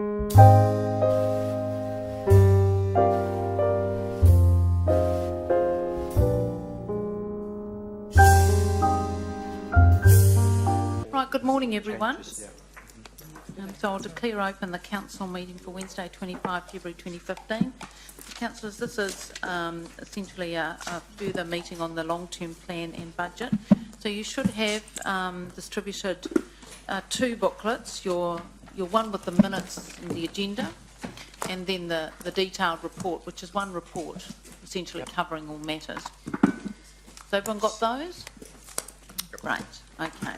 Right, good morning everyone. So I'll declare open the council meeting for Wednesday 25 February 2015. Councillors, this is essentially a further meeting on the long-term plan and budget. So you should have distributed two booklets, your one with the minutes and the agenda, and then the detailed report, which is one report essentially covering all matters. So everyone got those? Great, okay.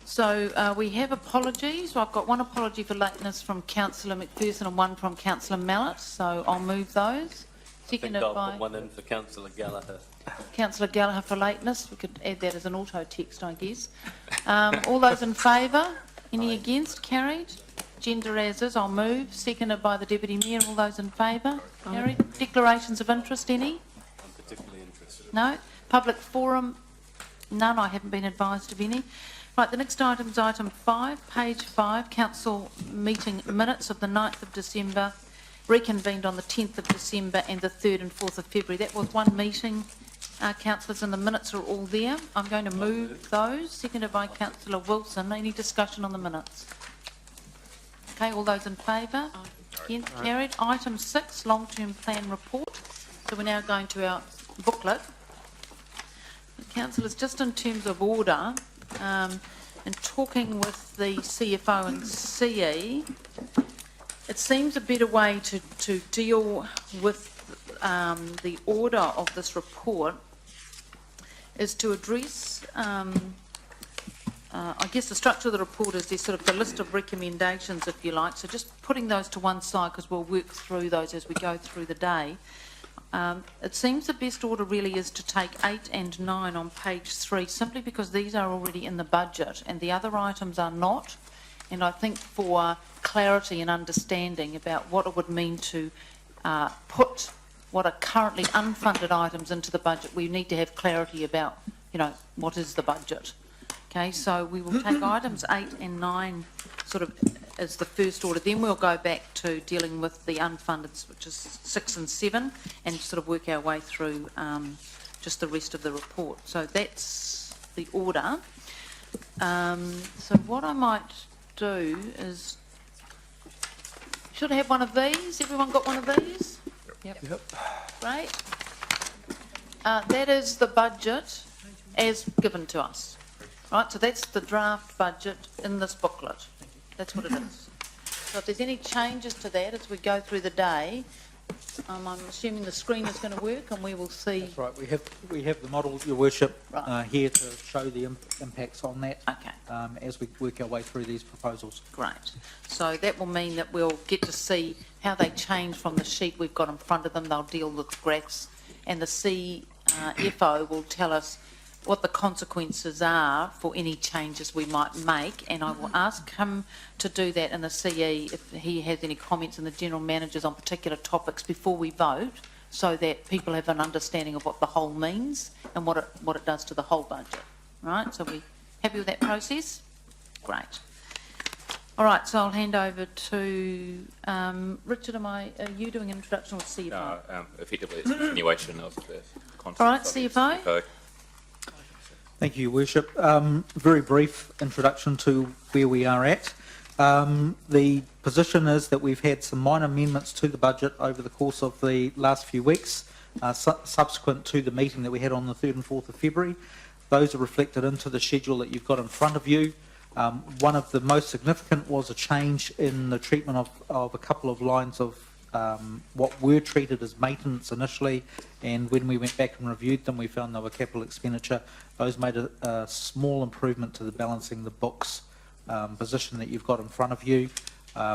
So we have apologies. I've got one apology for lateness from Councillor McPherson and one from Councillor Mallett, so I'll move those. Seconded by put one in for Councillor Gallagher. Councillor Gallagher for lateness. We could add that as an auto text, I guess. All those in favour? Any against? Carried. Agenda as is, I'll move. Seconded by the Deputy Mayor. All those in favour? Carried. Declarations of interest, any? I'm particularly interested. No. Public forum? None. I haven't been advised of any. Right, the next item is item 5, page 5, council meeting minutes of the 9th of December, reconvened on the 10th of December and the 3rd and 4th of February. That was one meeting, councillors, and the minutes are all there. I'm going to move those, seconded by Councillor Wilson. Any discussion on the minutes? Okay, all those in favour? Against? Carried. Item 6, long-term plan report. So we're now going to our booklet. Councillors, just in terms of order, and talking with the CFO and CE, it seems a better way to deal with the order of this report is to address, I guess the structure of the report is there's sort of the list of recommendations, if you like, so just putting those to one side because we'll work through those as we go through the day. It seems the best order really is to take 8 and 9 on page 3, simply because these are already in the budget and the other items are not. And I think for clarity and understanding about what it would mean to put what are currently unfunded items into the budget, we need to have clarity about, you know, what is the budget. Okay, so we will take items 8 and 9 sort of as the first order, then we'll go back to dealing with the unfunded, which is 6 and 7, and sort of work our way through just the rest of the report. So that's the order. So what I might do is, should I have one of these? Everyone got one of these? Yep. Great. That is the budget as given to us. Right, so that's the draft budget in this booklet. That's what it is. So if there's any changes to that as we go through the day, I'm assuming the screen is going to work and we will see. That's right. We have the model, Your Worship, Right. here to show the impacts on that. Okay. As we work our way through these proposals. Great. So that will mean that we'll get to see how they change from the sheet we've got in front of them. They'll deal with graphs, and the CFO will tell us what the consequences are for any changes we might make, and I will ask him to do that in the CE if he has any comments, and the general managers on particular topics before we vote, so that people have an understanding of what the whole means and what it does to the whole budget. Right, so we happy with that process? Great. All right, so I'll hand over to Richard. Are you doing an introduction or CFO? No, effectively it's a continuation of the concept. All right, CFO. Thank you, Your Worship. Very brief introduction to where we are at. The position is that we've had some minor amendments to the budget over the course of the last few weeks, subsequent to the meeting that we had on the 3rd and 4th of February. Those are reflected into the schedule that you've got in front of you. One of the most significant was a change in the treatment of a couple of lines of what were treated as maintenance initially, and when we went back and reviewed them, we found they were capital expenditure. Those made a small improvement to the balancing the books position that you've got in front of you,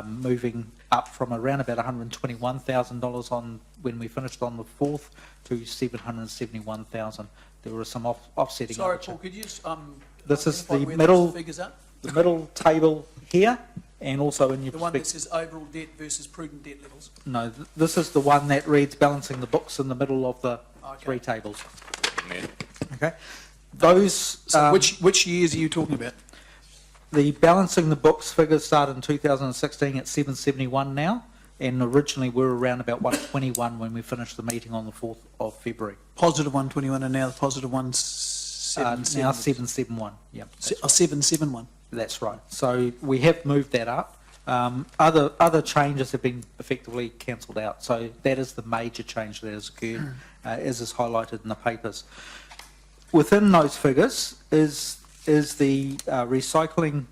moving up from around about $121,000 on when we finished on the 4th to $771,000. There were some offsetting. Sorry, Paul, could you this is the where middle those figures are? The middle table here, and also in your The one that says overall debt versus prudent debt levels. No, this is the one that reads balancing the books in the middle of the three tables. Okay, those. So which years are you talking about? The balancing the books figures started in 2016 at 771 now, and originally we were around about 121 when we finished the meeting on the 4th of February. Positive 121 and now the positive Now 771, yeah. 771. That's right. So we have moved that up. Other changes have been effectively cancelled out. So that is the major change that has occurred, as is highlighted in the papers. Within those figures is the recycling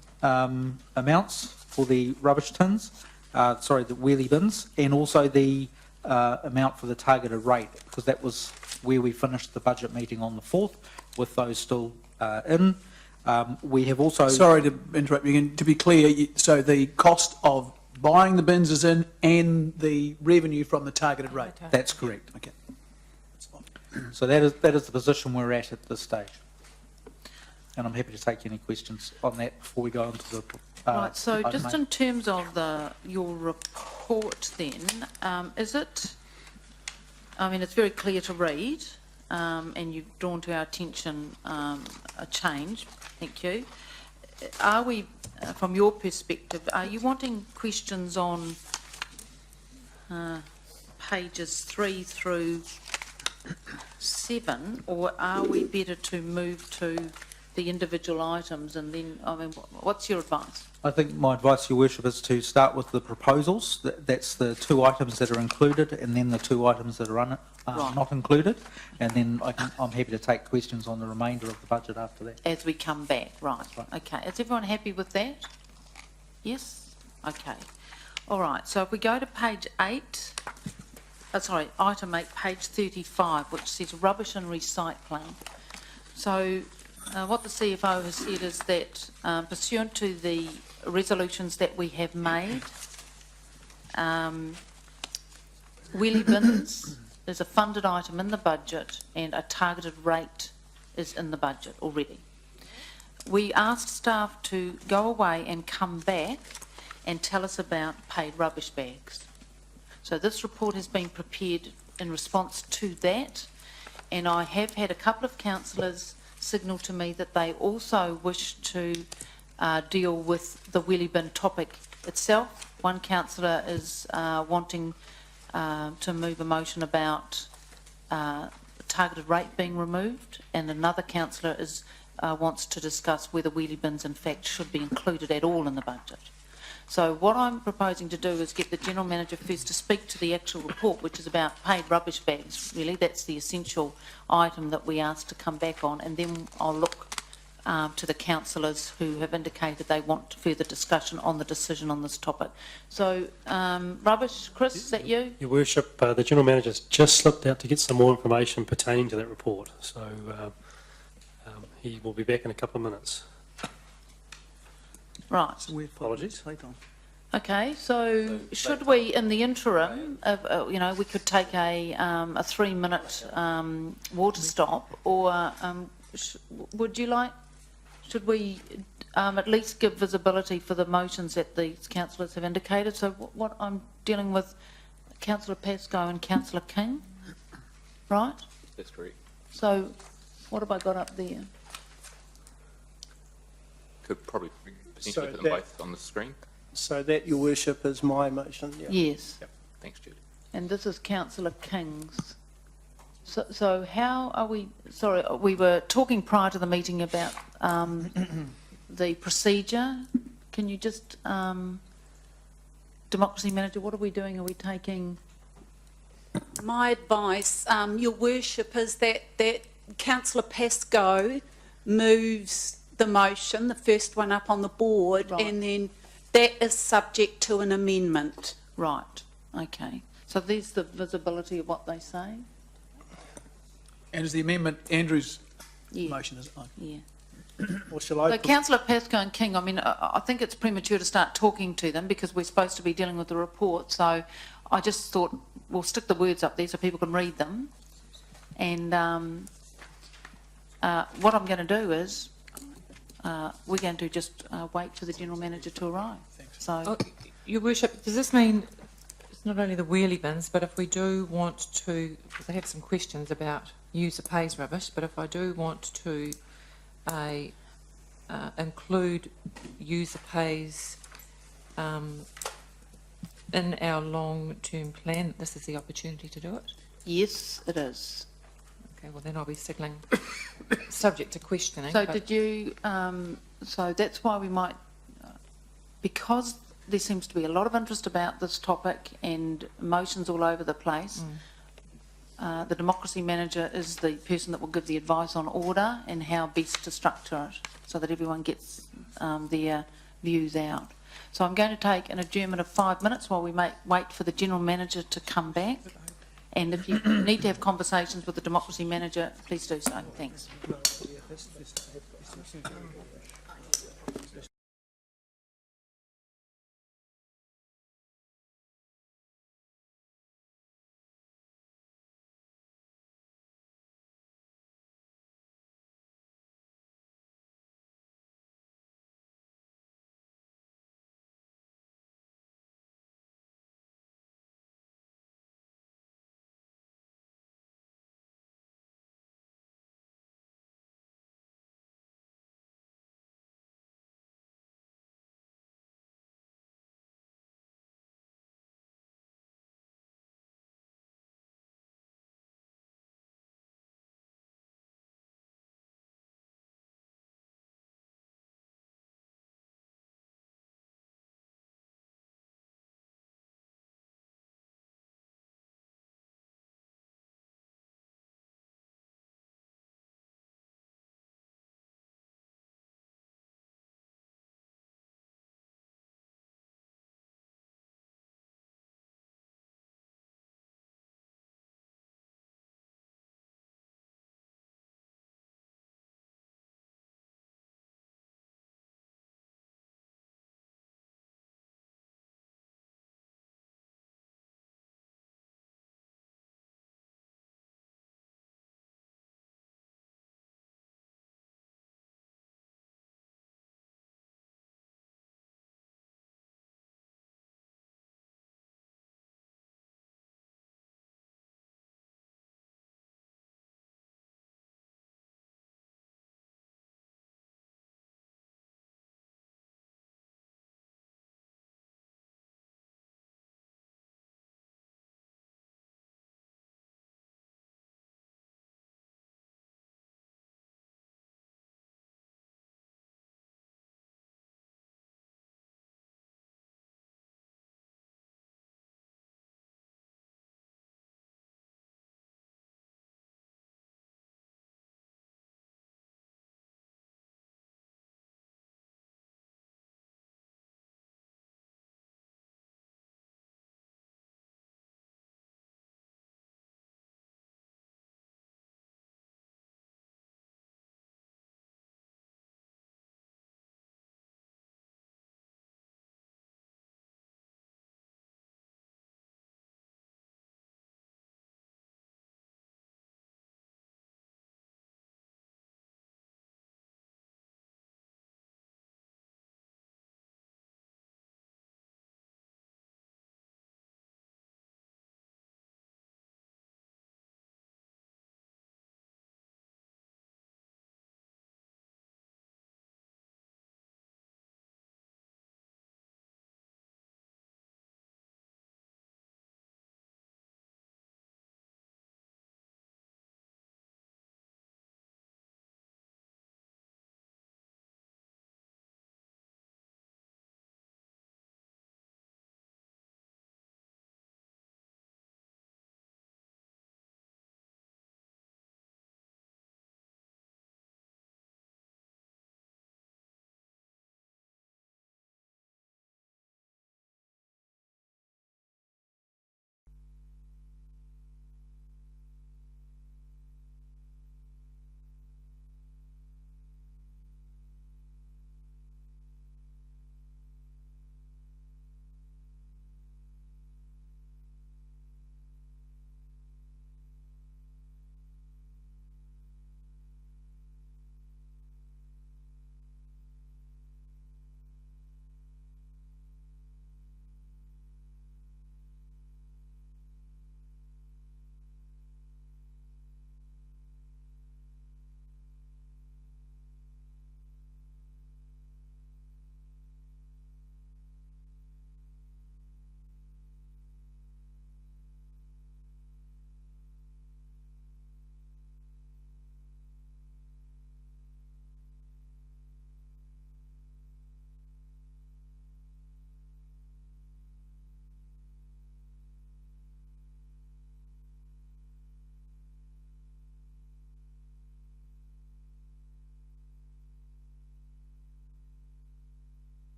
amounts for the rubbish tins, the wheelie bins, and also the amount for the targeted rate, because that was where we finished the budget meeting on the 4th, with those still in. We have also... Sorry to interrupt you again. To be clear, so the cost of buying the bins is in and the revenue from the targeted rate? That's correct. Okay. So that is the position we're at this stage. And I'm happy to take any questions on that before we go on to the... Right, so item just 8. in terms of your report then, is it, I mean, it's very clear to read, and you've drawn to our attention a change, thank you. Are we, from your perspective, are you wanting questions on pages 3 through 7, or are we better to move to the individual items and then, I mean, what's your advice? I think my advice, Your Worship, is to start with the proposals. That's the 2 items that are included, and then the 2 items that are Right. not included. And then I'm happy to take questions on the remainder of the budget after that. As we come back, right. Right. Okay, is everyone happy with that? Yes? Okay. All right, so if we go to page 8, item 8, page 35, which says rubbish and recycling. So what the CFO has said is that pursuant to the resolutions that we have made, wheelie bins is a funded item in the budget and a targeted rate is in the budget already. We asked staff to go away and come back and tell us about paid rubbish bags. So this report has been prepared in response to that, and I have had a couple of councillors signal to me that they also wish to deal with the wheelie bin topic itself. One councillor is wanting to move a motion about the targeted rate being removed, and another councillor is wants to discuss whether wheelie bins in fact should be included at all in the budget. So what I'm proposing to do is get the General Manager first to speak to the actual report, which is about paid rubbish bags, really. That's the essential item that we asked to come back on, and then I'll look to the councillors who have indicated they want further discussion on the decision on this topic. So, rubbish, Chris, is that you? Your Worship, the General Manager's just slipped out to get some more information pertaining to that report, so he will be back in a couple of minutes. Right. So we're Apologies. late on. Okay, so should we, in the interim, we could take a 3-minute water stop, or should we at least give visibility for the motions that these councillors have indicated? So what I'm dealing with, Councillor Pascoe and Councillor King, right? That's correct. So what have I got up there? Could probably potentially So put them that- both on the screen. So that, Your Worship, is my motion, yeah? Yes. Thanks, Judy. And this is Councillor King's. So how are we, sorry, we were talking prior to the meeting about the procedure. Can you just, Democracy Manager, what are we doing? Are we taking... My advice, Your Worship, is that Councillor Pascoe moves the motion, the first one up on the board, Right. and then that is subject to an amendment. Right, okay. So there's the visibility of what they say? And is the amendment Andrew's Yeah, motion, is it? Oh. yeah. Or shall I? So Councillor Pascoe and King, I mean, I think it's premature to start talking to them because we're supposed to be dealing with the report. So I just thought we'll stick the words up there so people can read them. And what I'm going to do is we're going to just wait for the General Manager to arrive. So, Oh, Your Worship, does this mean it's not only the wheelie bins, but if we do want to, because I have some questions about user pays rubbish, but if I do want to include user pays in our long-term plan? This is the opportunity to do it? Yes, it is. Okay, well then I'll be signaling, subject to questioning. So but- did you, so that's why we might, because there seems to be a lot of interest about this topic and motions all over the place, the democracy manager is the person that will give the advice on order and how best to structure it so that everyone gets their views out. So I'm going to take an adjournment of 5 minutes while we wait for the general manager to come back. And if you need to have conversations with the democracy manager, please do so. Thanks.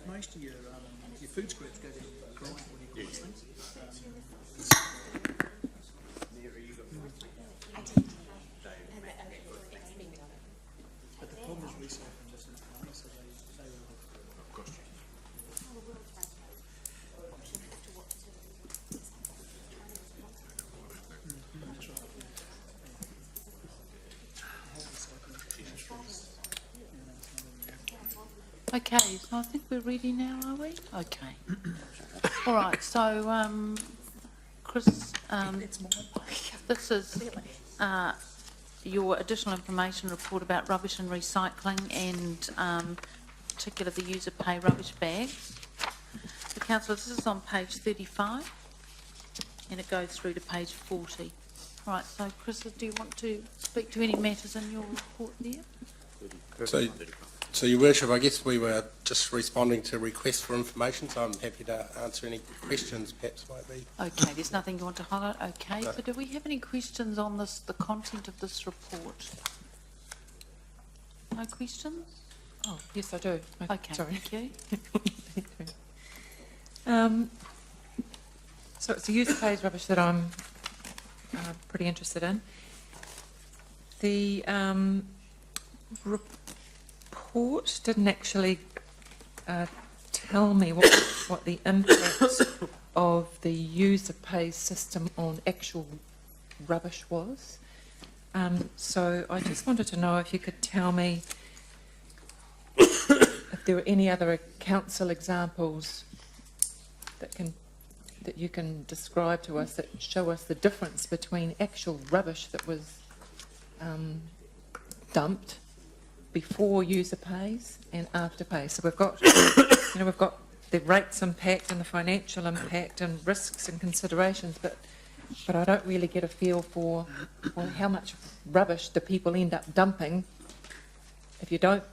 Most of your food scraps go down the grind when you cook things. But the problem is recycling just isn't money, so they will. That's right. Okay, so I think we're ready now, are we? Okay. All right, so, Chris, this is your additional information report about rubbish and recycling and particularly the user pay rubbish bags. So, councillor, this is on page 35 and it goes through to page 40. All right, so Chris, do you want to speak to any matters in your report there? So, Your Worship, I guess we were just responding to requests for information, so I'm happy to answer any questions perhaps might be. Okay, there's nothing you want to highlight? Okay, so do we have any questions on this, the content of this report? No questions? Oh, yes, I do. Okay, Sorry. thank you. So it's the user pays rubbish that I'm pretty interested in. The report didn't actually tell me what the impact of the user pays system on actual rubbish was. So I just wanted to know if you could tell me if there were any other council examples that you can describe to us that show us the difference between actual rubbish that was dumped before user pays and after pay. So we've got, we've got the rates impact and the financial impact and risks and considerations, but I don't really get a feel for how much rubbish do people end up dumping if you don't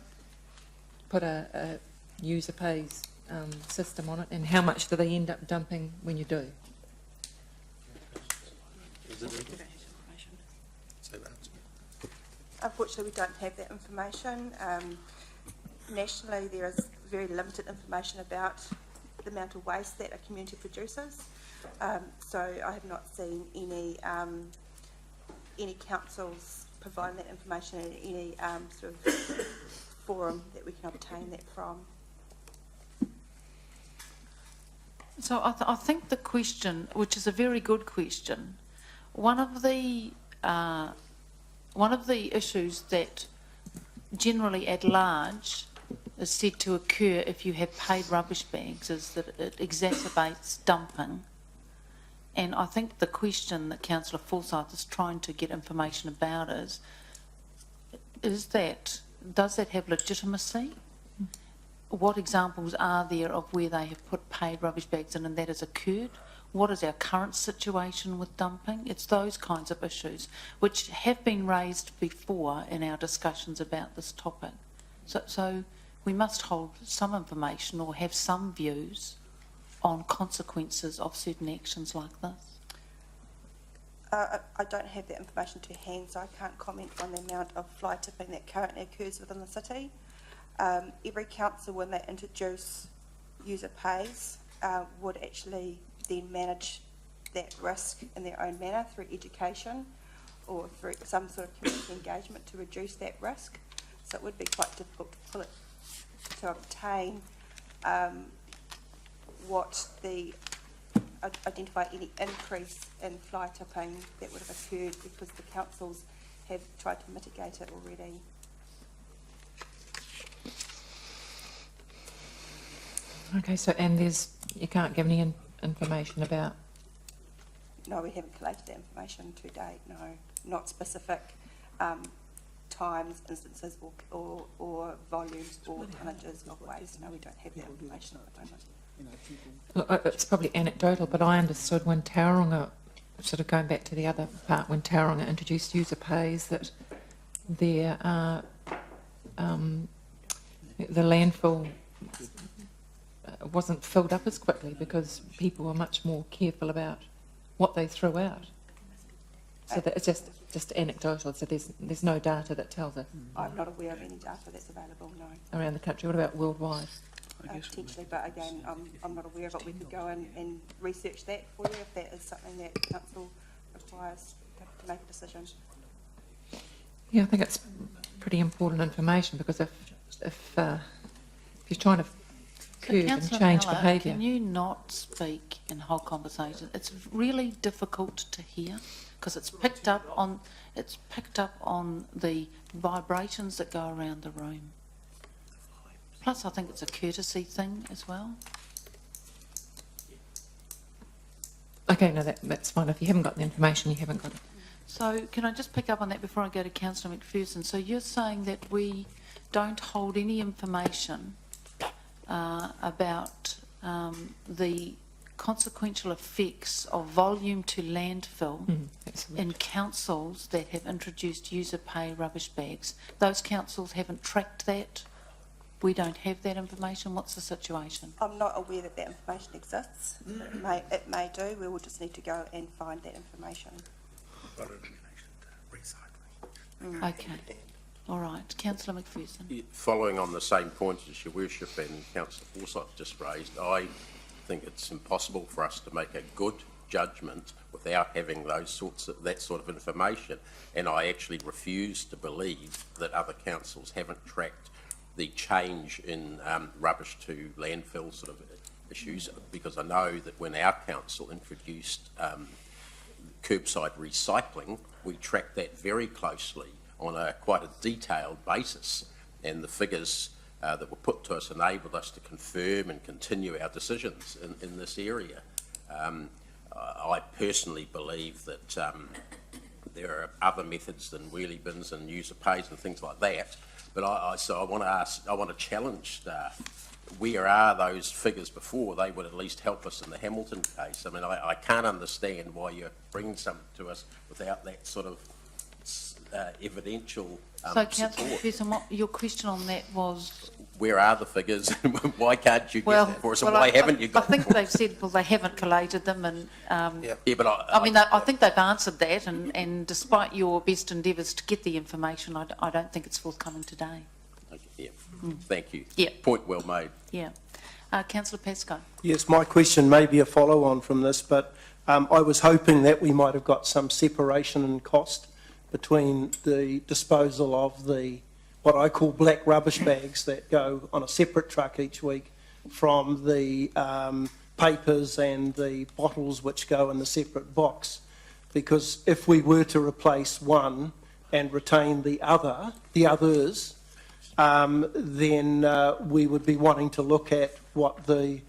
put a user pays system on it, and how much do they end up dumping when you do? Unfortunately, we don't have that information. Nationally, there is very limited information about the amount of waste that a community produces. So I have not seen any councils providing that information in any sort of forum that we can obtain that from. So I think the question, which is a very good question, one of the issues that generally at large is said to occur if you have paid rubbish bags is that it exacerbates dumping. And I think the question that Councillor Forsyth is trying to get information about is that, does that have legitimacy? What examples are there of where they have put paid rubbish bags in and that has occurred? What is our current situation with dumping? It's those kinds of issues which have been raised before in our discussions about this topic. So we must hold some information or have some views on consequences of certain actions like this. I don't have that information to hand, so I can't comment on the amount of fly tipping that currently occurs within the city. Every council, when they introduce user pays, would actually then manage that risk in their own manner through education or through some sort of community engagement to reduce that risk. So it would be quite difficult to obtain identify any increase in fly tipping that would have occurred because the councils have tried to mitigate it already. Okay, so you can't give any information about? No, we haven't collated that information to date, no. Not specific times, instances or volumes or tonnages of waste. No, we don't have that information at the moment. Look, it's probably anecdotal, but I understood when Tauranga, sort of going back to the other part, when Tauranga introduced user pays, that the landfill wasn't filled up as quickly because people were much more careful about what they threw out. So that it's just anecdotal, so there's no data that tells us I'm not aware of any data that's available, no. around the country. What about worldwide? Potentially, but again, I'm not aware of it. We could go in and research that for you if that is something that council requires to make a decision. Yeah, I think it's pretty important information because if you're trying to curb and Councillor change Miller, behaviour. can you not speak in whole conversation? It's really difficult to hear because it's picked up on the vibrations that go around the room. Plus, I think it's a courtesy thing as well. Okay, no, that's fine. If you haven't got the information, you haven't got it. So can I just pick up on that before I go to Councillor McPherson? So you're saying that we don't hold any information about the consequential effects of volume to landfill in councils that have introduced user pay rubbish bags. Those councils haven't tracked that. We don't have that information. What's the situation? I'm not aware that that information exists. It may do. We will just need to go and find that information. Okay. All right. Councillor McPherson. Following on the same point as Your Worship and Councillor Forsyth just raised, I think it's impossible for us to make a good judgment without having that sort of information, and I actually refuse to believe that other councils haven't tracked the change in rubbish to landfill sort of issues, because I know that when our council introduced curbside recycling, we tracked that very closely on quite a detailed basis, and the figures that were put to us enabled us to confirm and continue our decisions in this area. I personally believe that there are other methods than wheelie bins and user pays and things like that, but I want to challenge staff. Where are those figures before? They would at least help us in the Hamilton case. I mean, I can't understand why you're bringing something to us without that sort of evidential So, Councillor support. McPherson, your question on that was? Where are the figures? Why can't you get them for us? And why haven't you got I think them? they've said, well, they haven't collated them, and Yeah, but I think they've answered that, and despite your best endeavours to get the information, I don't think it's forthcoming today. Yeah, thank you. Yeah. Point well made. Yeah. Councillor Pascoe. Yes, my question may be a follow-on from this, but I was hoping that we might have got some separation in cost between the disposal of the, what I call black rubbish bags that go on a separate truck each week from the papers and the bottles which go in the separate box. Because if we were to replace one and retain the others, then we would be wanting to look at what the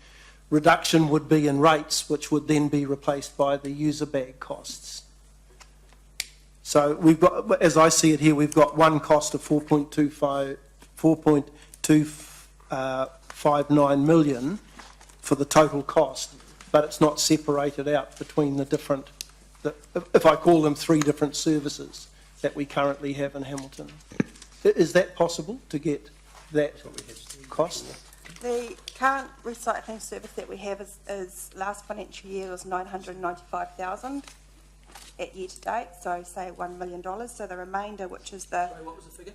reduction would be in rates, which would then be replaced by the user bag costs. So we've got, as I see it here, we've got one cost of 4.259 million for the total cost, but it's not separated out between the different, if I call them three different services that we currently have in Hamilton. Is that possible to get that cost? The current recycling service that we have is last financial year was 995,000 at year to date, so say $1 million. So the remainder, which is the... Sorry, what was the figure?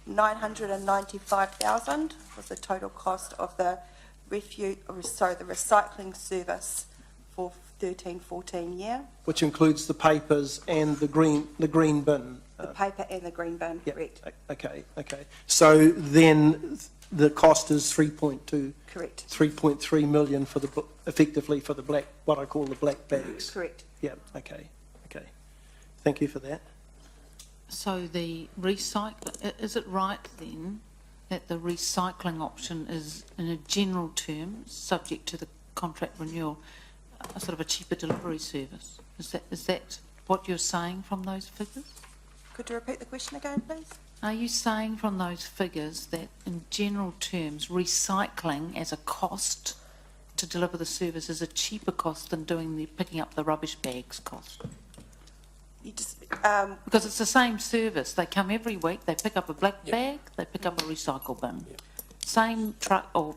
995,000 was the total cost of the the recycling service for 13-14 year. Which includes the papers and the green bin. The paper and the green bin, correct. Okay. So then the cost is 3.3 million for effectively for the black, what I call the black bags. Correct. Yeah. Okay. Thank you for that. So the is it right then that the recycling option is, in a general term, subject to the contract renewal, a sort of a cheaper delivery service? Is that what you're saying from those figures? Could you repeat the question again, please? Are you saying from those figures that, in general terms, recycling as a cost to deliver the service is a cheaper cost than picking up the rubbish bags cost? You just, Because it's the same service. They come every week, they pick up a black bag, they pick up a recycle bin. Same truck, or,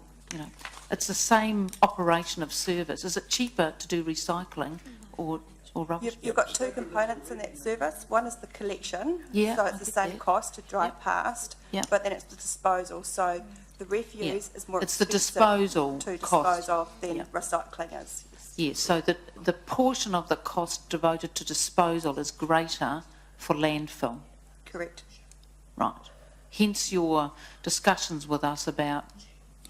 it's the same operation of service. Is it cheaper to do recycling, or or rubbish? You've got two components in that service. One is the collection, Yeah, so I it's the get same that. cost to drive Yep. past, Yep. but then it's the disposal. So the refuse is more It's the expensive disposal to cost. dispose of than Yep. recycling is. Yes, so the portion of the cost devoted to disposal is greater for landfill, Correct. right? Hence your discussions with us about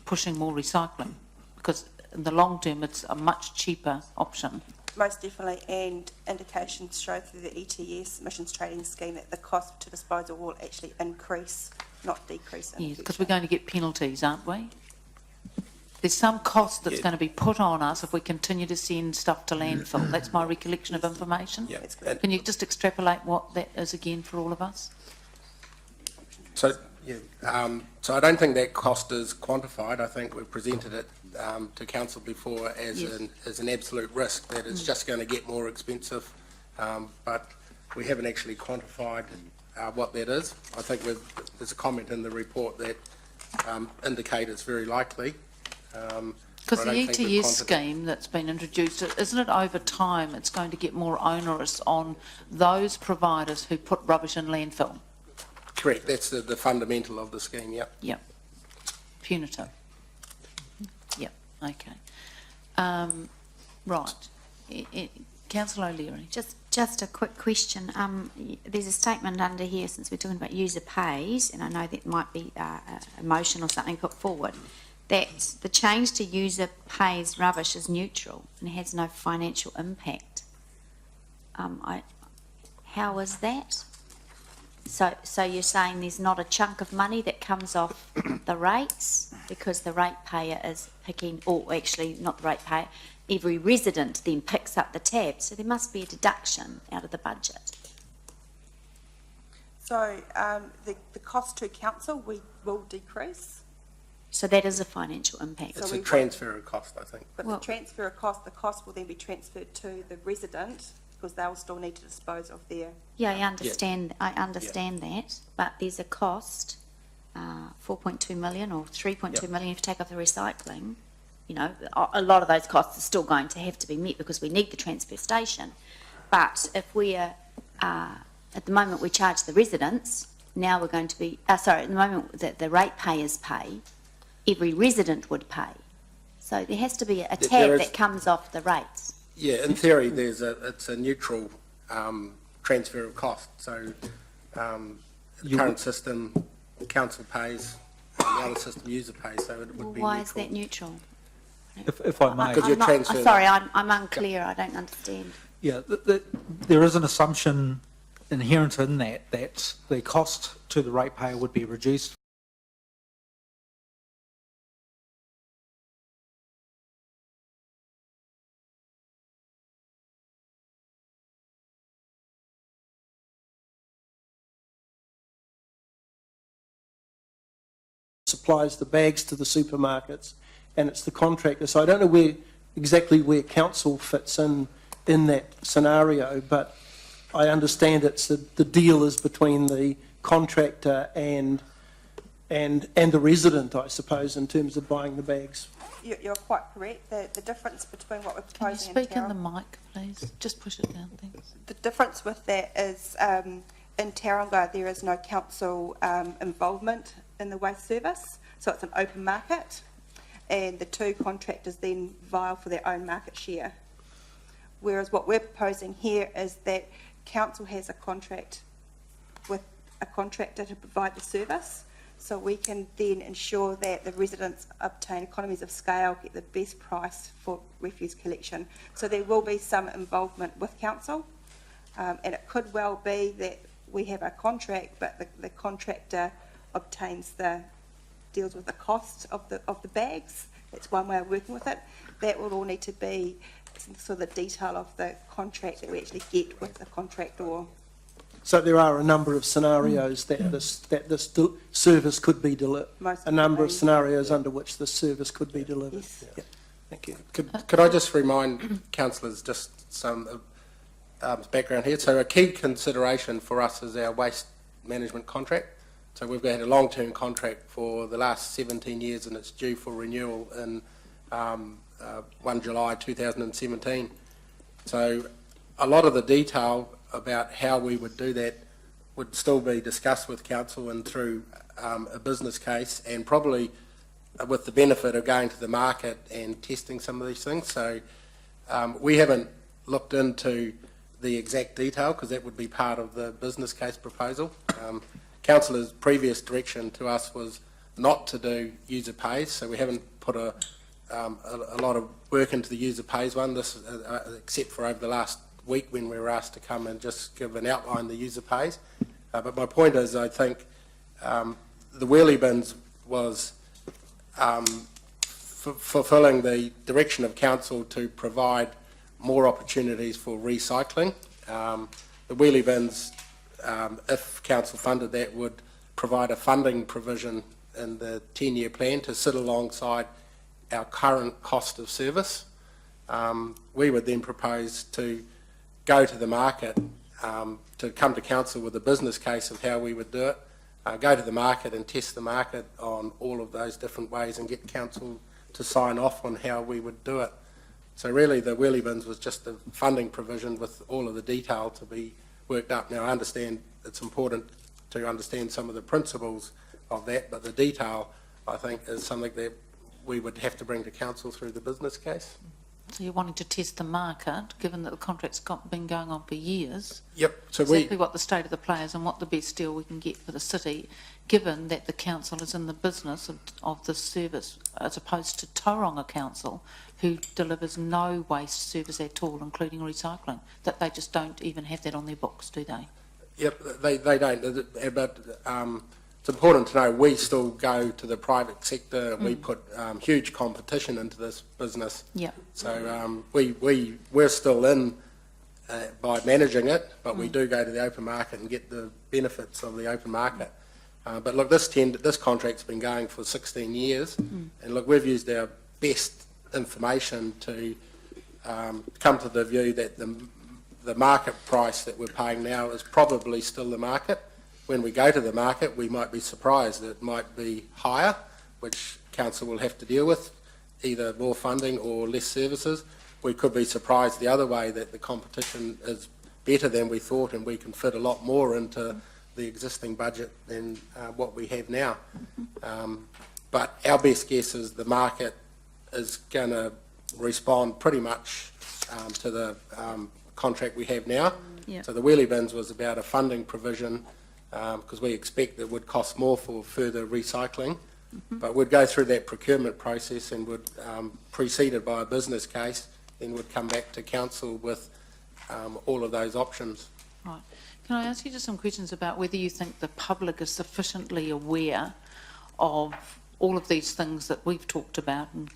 pushing more recycling, because in the long term, it's a much cheaper option. Most definitely, and indications show through the ETS emissions trading scheme that the cost to disposal will actually increase, not decrease in the Yes, because future. we're going to get penalties, aren't we? There's some cost that's going to be put on us if we continue to send stuff to landfill. That's my recollection of information. Yeah. That's correct. Can you just extrapolate what that is again for all of us? So, so I don't think that cost is quantified. I think we've presented it to council before as Yes. as an absolute risk, that it's just going to get more expensive, but we haven't actually quantified what that is. I think there's a comment in the report that indicate it's very likely. Because but I the don't think we've ETS scheme that's been introduced, isn't it over time it's going to get more onerous on those providers who put rubbish in landfill? Correct, that's the fundamental of the scheme, yeah. Yep. Punitive. Yep, okay. Right. Councillor O'Leary. Just a quick question. There's a statement under here, since we're talking about user pays, and I know that might be a motion or something put forward, that the change to user pays rubbish is neutral and has no financial impact. How is that? So you're saying there's not a chunk of money that comes off the rates because the ratepayer is picking, or actually not the ratepayer, every resident then picks up the tab. So there must be a deduction out of the budget. So the cost to council will decrease, So that is a financial impact. It's So a we- transfer of cost, I think. but Well- the transfer of cost, the cost will then be transferred to the resident because they'll still need to dispose of their. Yeah, I understand. I understand that, but there's a cost, 4.2 million or 3.2 million if you take off the recycling. You know, a lot of those costs are still going to have to be met because we need the transfer station. But if we are, at the moment we charge the residents, now we're going to be, at the moment that the ratepayers pay, every resident would pay. So there has to be a There tab is- that comes off the rates. Yeah, in theory, it's a neutral transfer of cost. So the current system, council pays, the other system user pays, so it would be Why neutral. is that neutral? If I may. Because you're transferring- Sorry, I'm unclear. I don't understand. Yeah, there is an assumption inherent in that the cost to the ratepayer would be reduced. Supplies the bags to the supermarkets, and it's the contractor. So I don't know exactly where council fits in that scenario, but I understand the deal is between the contractor and the resident, I suppose, in terms of buying the bags. You're quite correct. The difference between what we're Can you proposing speak in Tara- the mic, please? Just push it down, thanks. The difference with that is in Tauranga there is no council involvement in the waste service, so it's an open market, and the two contractors then vie for their own market share. Whereas what we're proposing here is that council has a contract with a contractor to provide the service, so we can then ensure that the residents obtain economies of scale, get the best price for refuse collection. So there will be some involvement with council, and it could well be that we have a contract, but the contractor deals with the cost of the bags. That's one way of working with it. That will all need to be sort of the detail of the contract that we actually get with the contractor. So there are a number of scenarios that this service could be delivered. A number of scenarios under which this service could be delivered. Yes. Yeah. Thank you. Could I just remind councillors just some background here? So a key consideration for us is our waste management contract. So we've had a long-term contract for the last 17 years, and it's due for renewal in 1 July 2017. So a lot of the detail about how we would do that would still be discussed with council and through a business case, and probably with the benefit of going to the market and testing some of these things. So we haven't looked into the exact detail because that would be part of the business case proposal. Councillor's previous direction to us was not to do user pays, so we haven't put a lot of work into the user pays one, this, except for over the last week when we were asked to come and just give an outline of the user pays. But my point is, I think the wheelie bins was fulfilling the direction of council to provide more opportunities for recycling. The wheelie bins, if council funded that, would provide a funding provision in the 10-year plan to sit alongside our current cost of service. We would then propose to go to the market, to come to council with a business case of how we would do it, go to the market and test the market on all of those different ways and get council to sign off on how we would do it. So really the wheelie bins was just a funding provision with all of the detail to be worked up. Now I understand it's important to understand some of the principles of that, but the detail I think is something that we would have to bring to council through the business case. So you're wanting to test the market, given that the contract's been going on for years? Yep. So exactly what the state of the play is and what the best deal we can get for the city, given that the council is in the business of this service, as opposed to Tauranga Council, who delivers no waste service at all, including recycling, that they just don't even have that on their books, do they? Yep, they don't. But it's important to know we still go to the private sector and we put huge competition into this business. Yeah. So we're still in by managing it, but we do go to the open market and get the benefits of the open market. But look, this contract's been going for 16 years, and look, we've used our best information to come to the view that the market price that we're paying now is probably still the market. When we go to the market, we might be surprised that it might be higher, which council will have to deal with, either more funding or less services. We could be surprised the other way, that the competition is better than we thought and we can fit a lot more into the existing budget than what we have now. But our best guess is the market is going to respond pretty much to the contract we have now. Yeah. So the wheelie bins was about a funding provision, because we expect it would cost more for further recycling, but we'd go through that procurement process and would, preceded by a business case, then would come back to council with all of those options. Right. Can I ask you just some questions about whether you think the public is sufficiently aware of all of these things that we've talked about in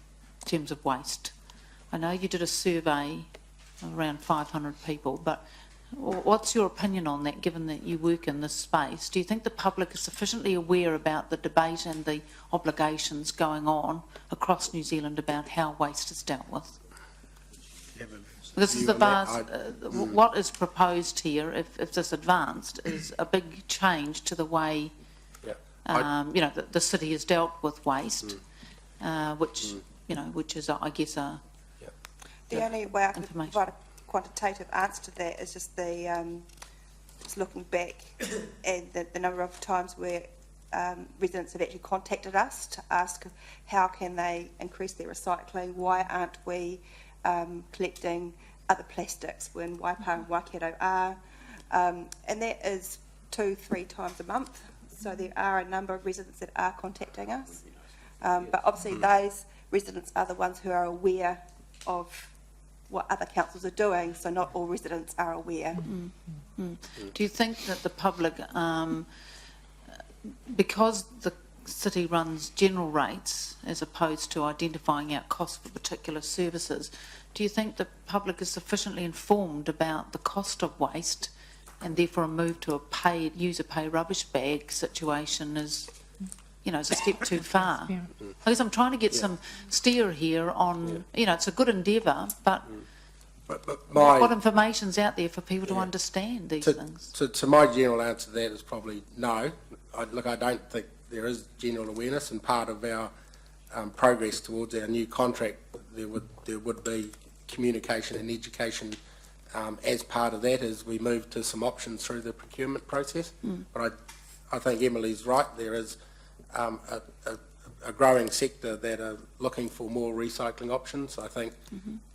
terms of waste? I know you did a survey of around 500 people, but what's your opinion on that, given that you work in this space? Do you think the public is sufficiently aware about the debate and the obligations going on across New Zealand about how waste is dealt with? This is the vast, what is proposed here, if this advanced, is a big change to the way, you know, the city has dealt with waste, which, you know, which is, I guess, the only way I can provide a quantitative answer to that is just just looking back and the number of times where residents have actually contacted us to ask how can they increase their recycling, why aren't we collecting other plastics when Waipa and Waikato are, and that is 2-3 times a month. So there are a number of residents that are contacting us, but obviously those residents are the ones who are aware of what other councils are doing, so not all residents are aware. Do you think that the public, because the city runs general rates as opposed to identifying out costs for particular services, do you think the public is sufficiently informed about the cost of waste, and therefore a move to a user pay rubbish bag situation is, you know, is a step too far? I guess I'm trying to get some steer here on, you know, it's a good endeavour, but what information's out there for people to understand these things? So my general answer to that is probably no. I don't think there is general awareness, and part of our progress towards our new contract, there would be communication and education as part of that is we move to some options through the procurement process. But I think Emily's right. There is a growing sector that are looking for more recycling options. I think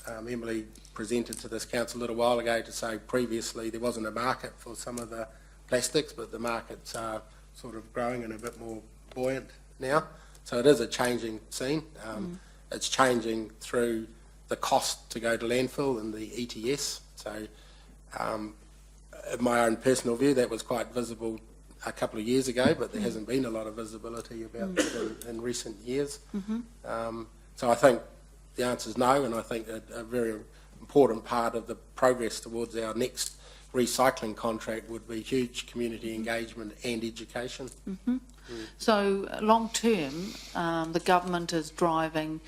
Emily presented to this council a little while ago to say previously there wasn't a market for some of the plastics, but the markets are sort of growing and a bit more buoyant now. So it is a changing scene. It's changing through the cost to go to landfill and the ETS. So in my own personal view, that was quite visible a couple of years ago, but there hasn't been a lot of visibility about that in recent years. So I think the answer is no, and I think a very important part of the progress towards our next recycling contract would be huge community engagement and education. So long term, the government is driving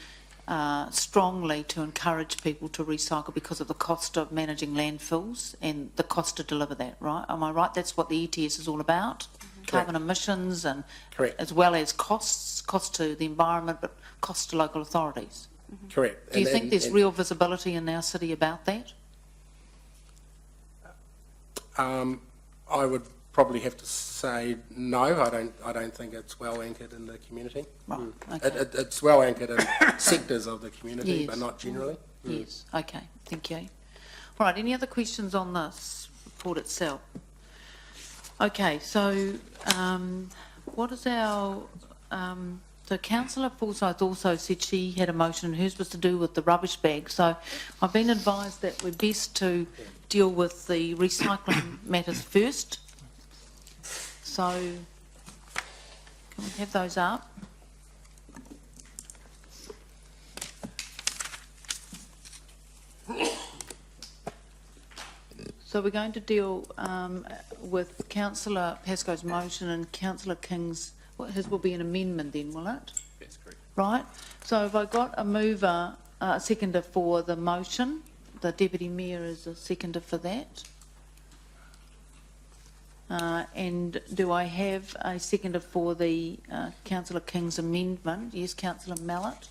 strongly to encourage people to recycle because of the cost of managing landfills and the cost to deliver that, right? Am I right? That's what the ETS is all about? Carbon emissions and as well as costs to the environment, but costs to local authorities. Correct. Do you think there's real visibility in our city about that? I would probably have to say no. I don't think it's well anchored in the community. Right. Okay. It's well anchored in sectors of the community, Yes. but not generally. Yes. Okay. Thank you. All right. Any other questions on this report itself? Okay. So, what is our? So Councillor Forsyth also said she had a motion, and hers was to do with the rubbish bag. So I've been advised that we're best to deal with the recycling matters first. So can we have those up? So we're going to deal with Councillor Pascoe's motion and Councillor King's. Well, his will be an amendment then, will it? That's correct. Right. So have I got a mover, a seconder for the motion? The Deputy Mayor is a seconder for that. And do I have a seconder for the Councillor King's amendment? Yes, Councillor Mallett.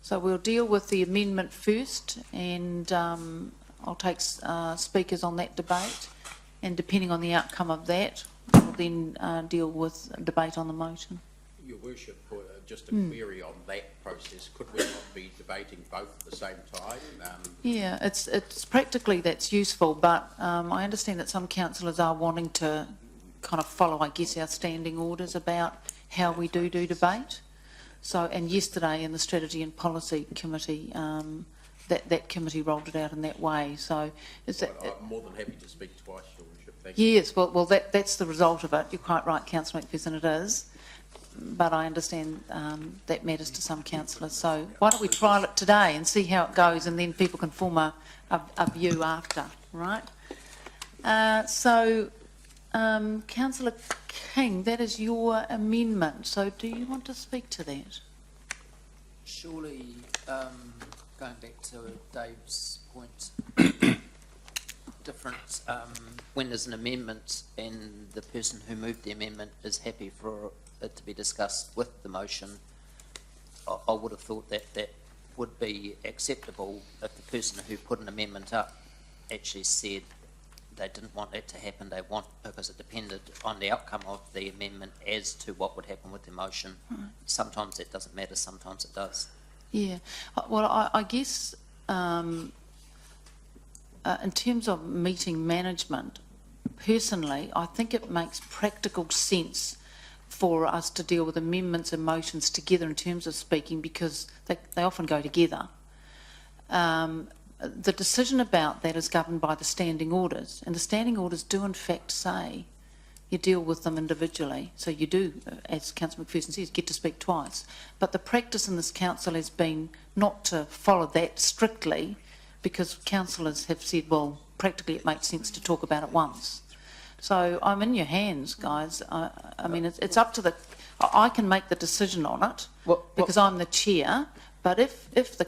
So we'll deal with the amendment first, and I'll take speakers on that debate, and depending on the outcome of that, we'll then deal with debate on the motion. Your Worship, just a query on that process. Could we not be debating both at the same time? Yeah, it's practically that's useful, but I understand that some councillors are wanting to kind of follow, I guess, our standing orders about how we do debate. So, and yesterday in the Strategy and Policy Committee, that committee rolled it out in that way. So, is that? I'm more than happy to speak twice, Your Worship. Thank you. Yes, well, that's the result of it. You're quite right, Councillor McPherson, it is. But I understand that matters to some councillors. So why don't we trial it today and see how it goes, and then people can form a view after, right? Councillor King, that is your amendment. So do you want to speak to that? Surely, going back to Dave's point, different when there's an amendment and the person who moved the amendment is happy for it to be discussed with the motion, I would have thought that would be acceptable if the person who put an amendment up actually said they didn't want that to happen, because it depended on the outcome of the amendment as to what would happen with the motion. Sometimes it doesn't matter, sometimes it does. Yeah, well, I guess in terms of meeting management, personally, I think it makes practical sense for us to deal with amendments and motions together in terms of speaking, because they often go together. The decision about that is governed by the standing orders, and the standing orders do in fact say you deal with them individually. So you do, as Councillor McPherson says, get to speak twice. But the practice in this council has been not to follow that strictly, because councillors have said, well, practically it makes sense to talk about it once. So I'm in your hands, guys. I mean, it's up to I can make the decision on it because I'm the chair. But if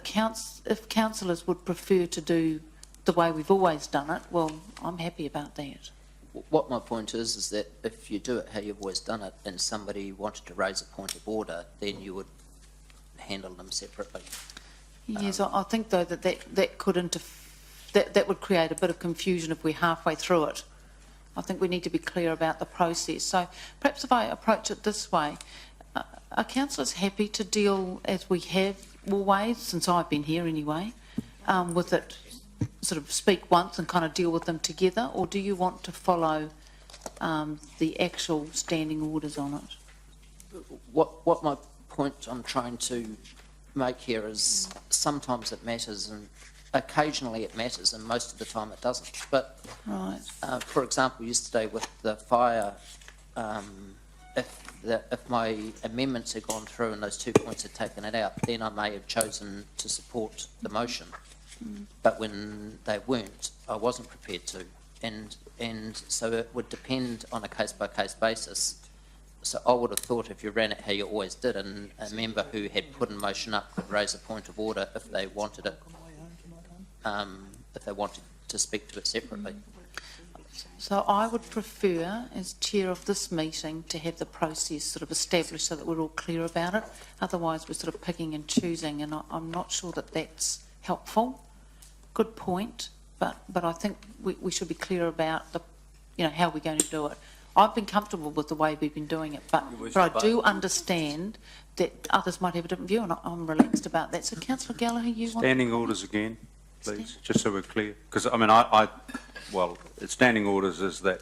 councillors would prefer to do the way we've always done it, well, I'm happy about that. What my point is that if you do it how you've always done it and somebody wanted to raise a point of order, then you would handle them separately. Yes, I think though that could that would create a bit of confusion if we're halfway through it. I think we need to be clear about the process. So perhaps if I approach it this way, are councillors happy to deal as we have always, since I've been here anyway, with it, sort of speak once and kind of deal with them together, or do you want to follow the actual standing orders on it? What my point I'm trying to make here is sometimes it matters and occasionally it matters and most of the time it doesn't. But Right. for example, yesterday with the fire, if my amendments had gone through and those 2 points had taken it out, then I may have chosen to support the motion. But when they weren't, I wasn't prepared to. And so it would depend on a case-by-case basis. So I would have thought if you ran it how you always did, and a member who had put a motion up could raise a point of order if they wanted it, if they wanted to speak to it separately. So I would prefer, as chair of this meeting, to have the process sort of established so that we're all clear about it. Otherwise, we're sort of picking and choosing, and I'm not sure that that's helpful. Good point, but I think we should be clear about the, how we're going to do it. I've been comfortable with the way we've been doing it, but I do understand that others might have a different view, and I'm relaxed about that. So, Councillor Gallagher, you want... Standing orders again, please, just so we're clear. Because, I mean, well, standing orders is that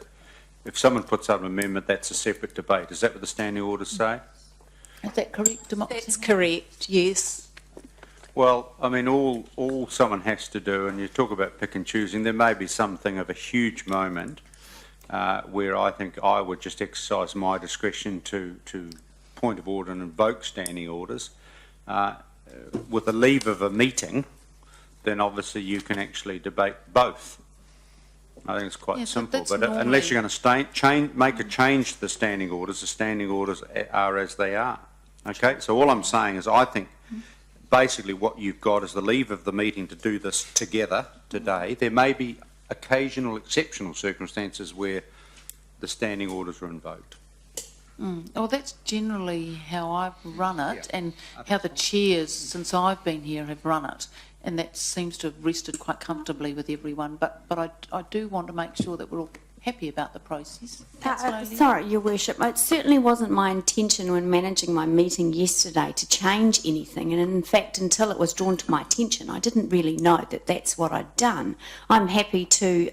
if someone puts up an amendment, that's a separate debate. Is that what the standing orders say? Is that correct, Democracy? That's correct, yes. Well, I mean, all someone has to do, and you talk about pick and choosing, there may be something of a huge moment where I think I would just exercise my discretion to point of order and invoke standing orders. With the leave of a meeting, then obviously you can actually debate both. I think it's quite simple, but unless you're going to make a change to the standing orders are as they are. Okay, so all I'm saying is I think basically what you've got is the leave of the meeting to do this together today. There may be occasional exceptional circumstances where the standing orders are invoked. Well, that's generally how I've run it and how the chairs, since I've been here, have run it. And that seems to have rested quite comfortably with everyone. But I do want to make sure that we're all happy about the process. Sorry, Your Worship, it certainly wasn't my intention when managing my meeting yesterday to change anything, and in fact, until it was drawn to my attention, I didn't really know that that's what I'd done. I'm happy to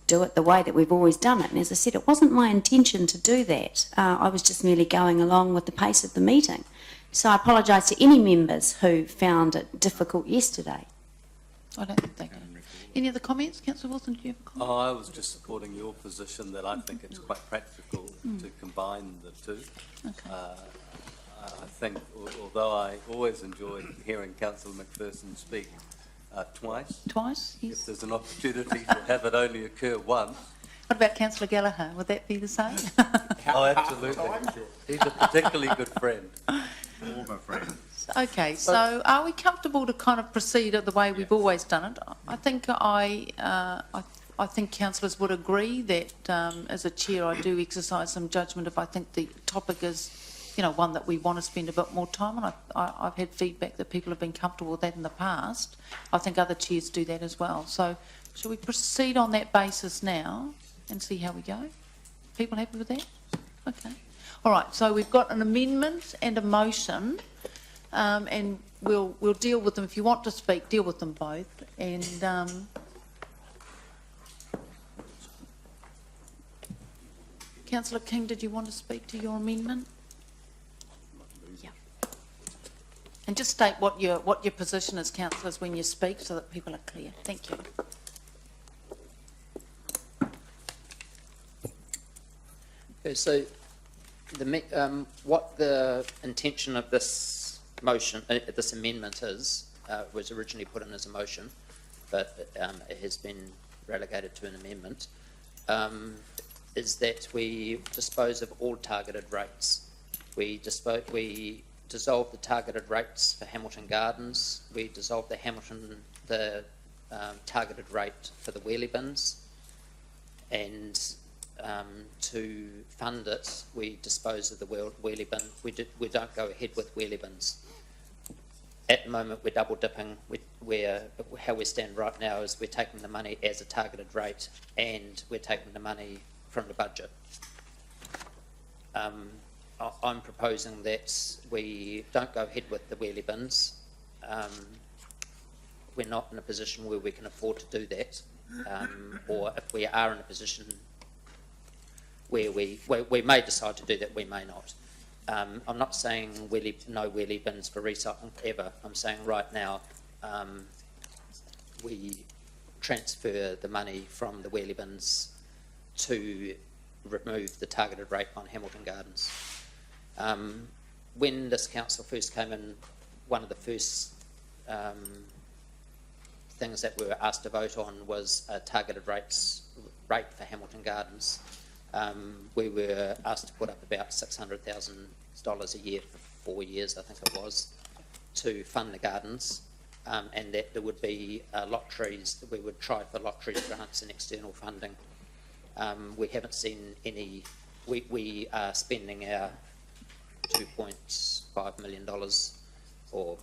do it the way that we've always done it, and as I said, it wasn't my intention to do that. I was just merely going along with the pace of the meeting. So I apologise to any members who found it difficult yesterday. I don't think they can. Any other comments? Councillor Wilson, do you have a comment? I was just supporting your position that I think it's quite practical to combine the two. Okay. I think, although I always enjoy hearing Councillor McPherson speak twice. Twice, yes. If there's an opportunity to have it only occur once. What about Councillor Gallagher? Would that be the same? Oh, absolutely. He's a particularly good friend. Former friend. Okay, so are we comfortable to kind of proceed the way we've always done it? I think I think councillors would agree that as a chair I do exercise some judgment if I think the topic is, one that we want to spend a bit more time on. I've had feedback that people have been comfortable with that in the past. I think other chairs do that as well. So shall we proceed on that basis now and see how we go? People happy with that? Okay. All right, so we've got an amendment and a motion. And we'll deal with them. If you want to speak, deal with them both. And Councillor King, did you want to speak to your amendment? Yeah. And just state what your position is, councillors, when you speak, so that people are clear. Thank you. Okay, so what the intention of this motion, this amendment was originally put in as a motion, but it has been relegated to an amendment, is that we dispose of all targeted rates. We dissolve the targeted rates for Hamilton Gardens. We dissolve the targeted rate for the wheelie bins, and to fund it, we dispose of the wheelie bin. We don't go ahead with wheelie bins. At the moment, we're double dipping. How we stand right now is we're taking the money as a targeted rate and we're taking the money from the budget. I'm proposing that we don't go ahead with the wheelie bins. We're not in a position where we can afford to do that, or if we are in a position where we may decide to do that, we may not. I'm not saying no wheelie bins for recycling ever. I'm saying right now we transfer the money from the wheelie bins to remove the targeted rate on Hamilton Gardens. When this council first came in, one of the first things that we were asked to vote on was a targeted rate for Hamilton Gardens. We were asked to put up about $600,000 a year for 4 years, I think it was, to fund the gardens, and that there would be lotteries. We would try for lotteries, grants and external funding. We haven't seen any. We are spending our $2.5 million or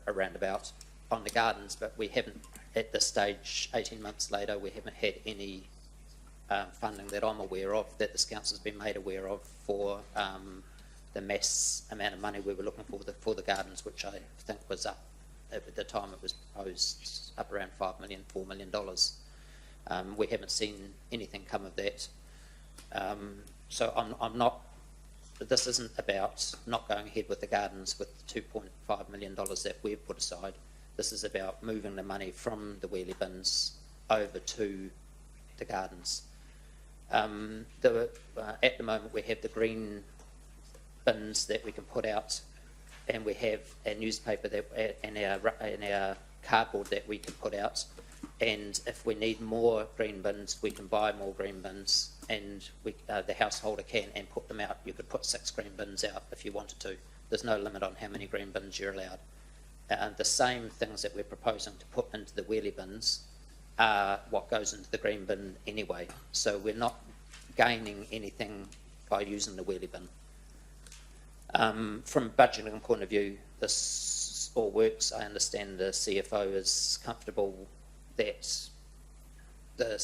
around about on the gardens, but we haven't, at this stage, 18 months later, we haven't had any funding that I'm aware of, that this council's been made aware of for the mass amount of money we were looking for the gardens, which I think was up, at the time it was proposed, up around $5 million, $4 million. We haven't seen anything come of that. So I'm not, this isn't about not going ahead with the gardens with the $2.5 million that we've put aside. This is about moving the money from the wheelie bins over to the gardens. At the moment we have the green bins that we can put out, and we have a newspaper that and our cardboard that we can put out, and if we need more green bins we can buy more green bins, and the householder can and put them out. You could put 6 green bins out if you wanted to. There's no limit on how many green bins you're allowed. The same things that we're proposing to put into the wheelie bins are what goes into the green bin anyway, so we're not gaining anything by using the wheelie bin. From a budgeting point of view, this all works. I understand the CFO is comfortable that the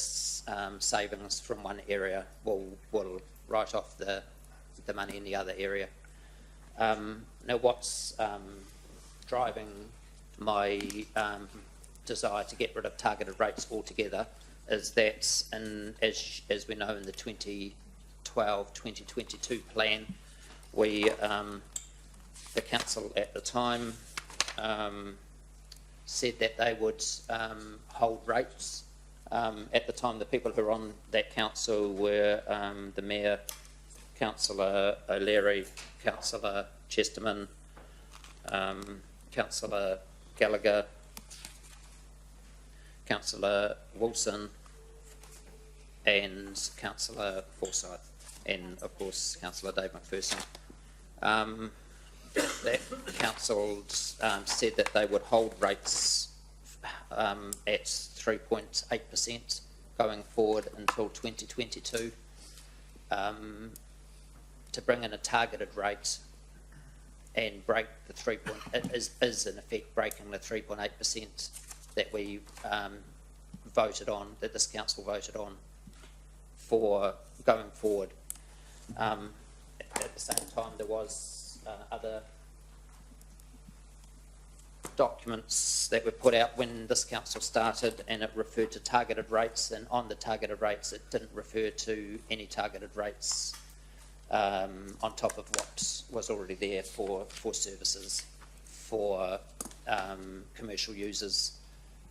savings from one area will write off the money in the other area. Now, what's driving my desire to get rid of targeted rates altogether is that, as we know, in the 2012-2022 plan, we, the council at the time said that they would hold rates. At the time, the people who were on that council were the Mayor, Councillor O'Leary, Councillor Chesterman, Councillor Gallagher, Councillor Wilson, and Councillor Forsyth, and of course Councillor Dave McPherson. That council said that they would hold rates at 3.8% going forward until 2022. To bring in a targeted rate and break the is in effect breaking the 3.8% that we voted on, that this council voted on for going forward. At the same time, there was other documents that were put out when this council started, and it referred to targeted rates, and on the targeted rates it didn't refer to any targeted rates on top of what was already there for services for commercial users.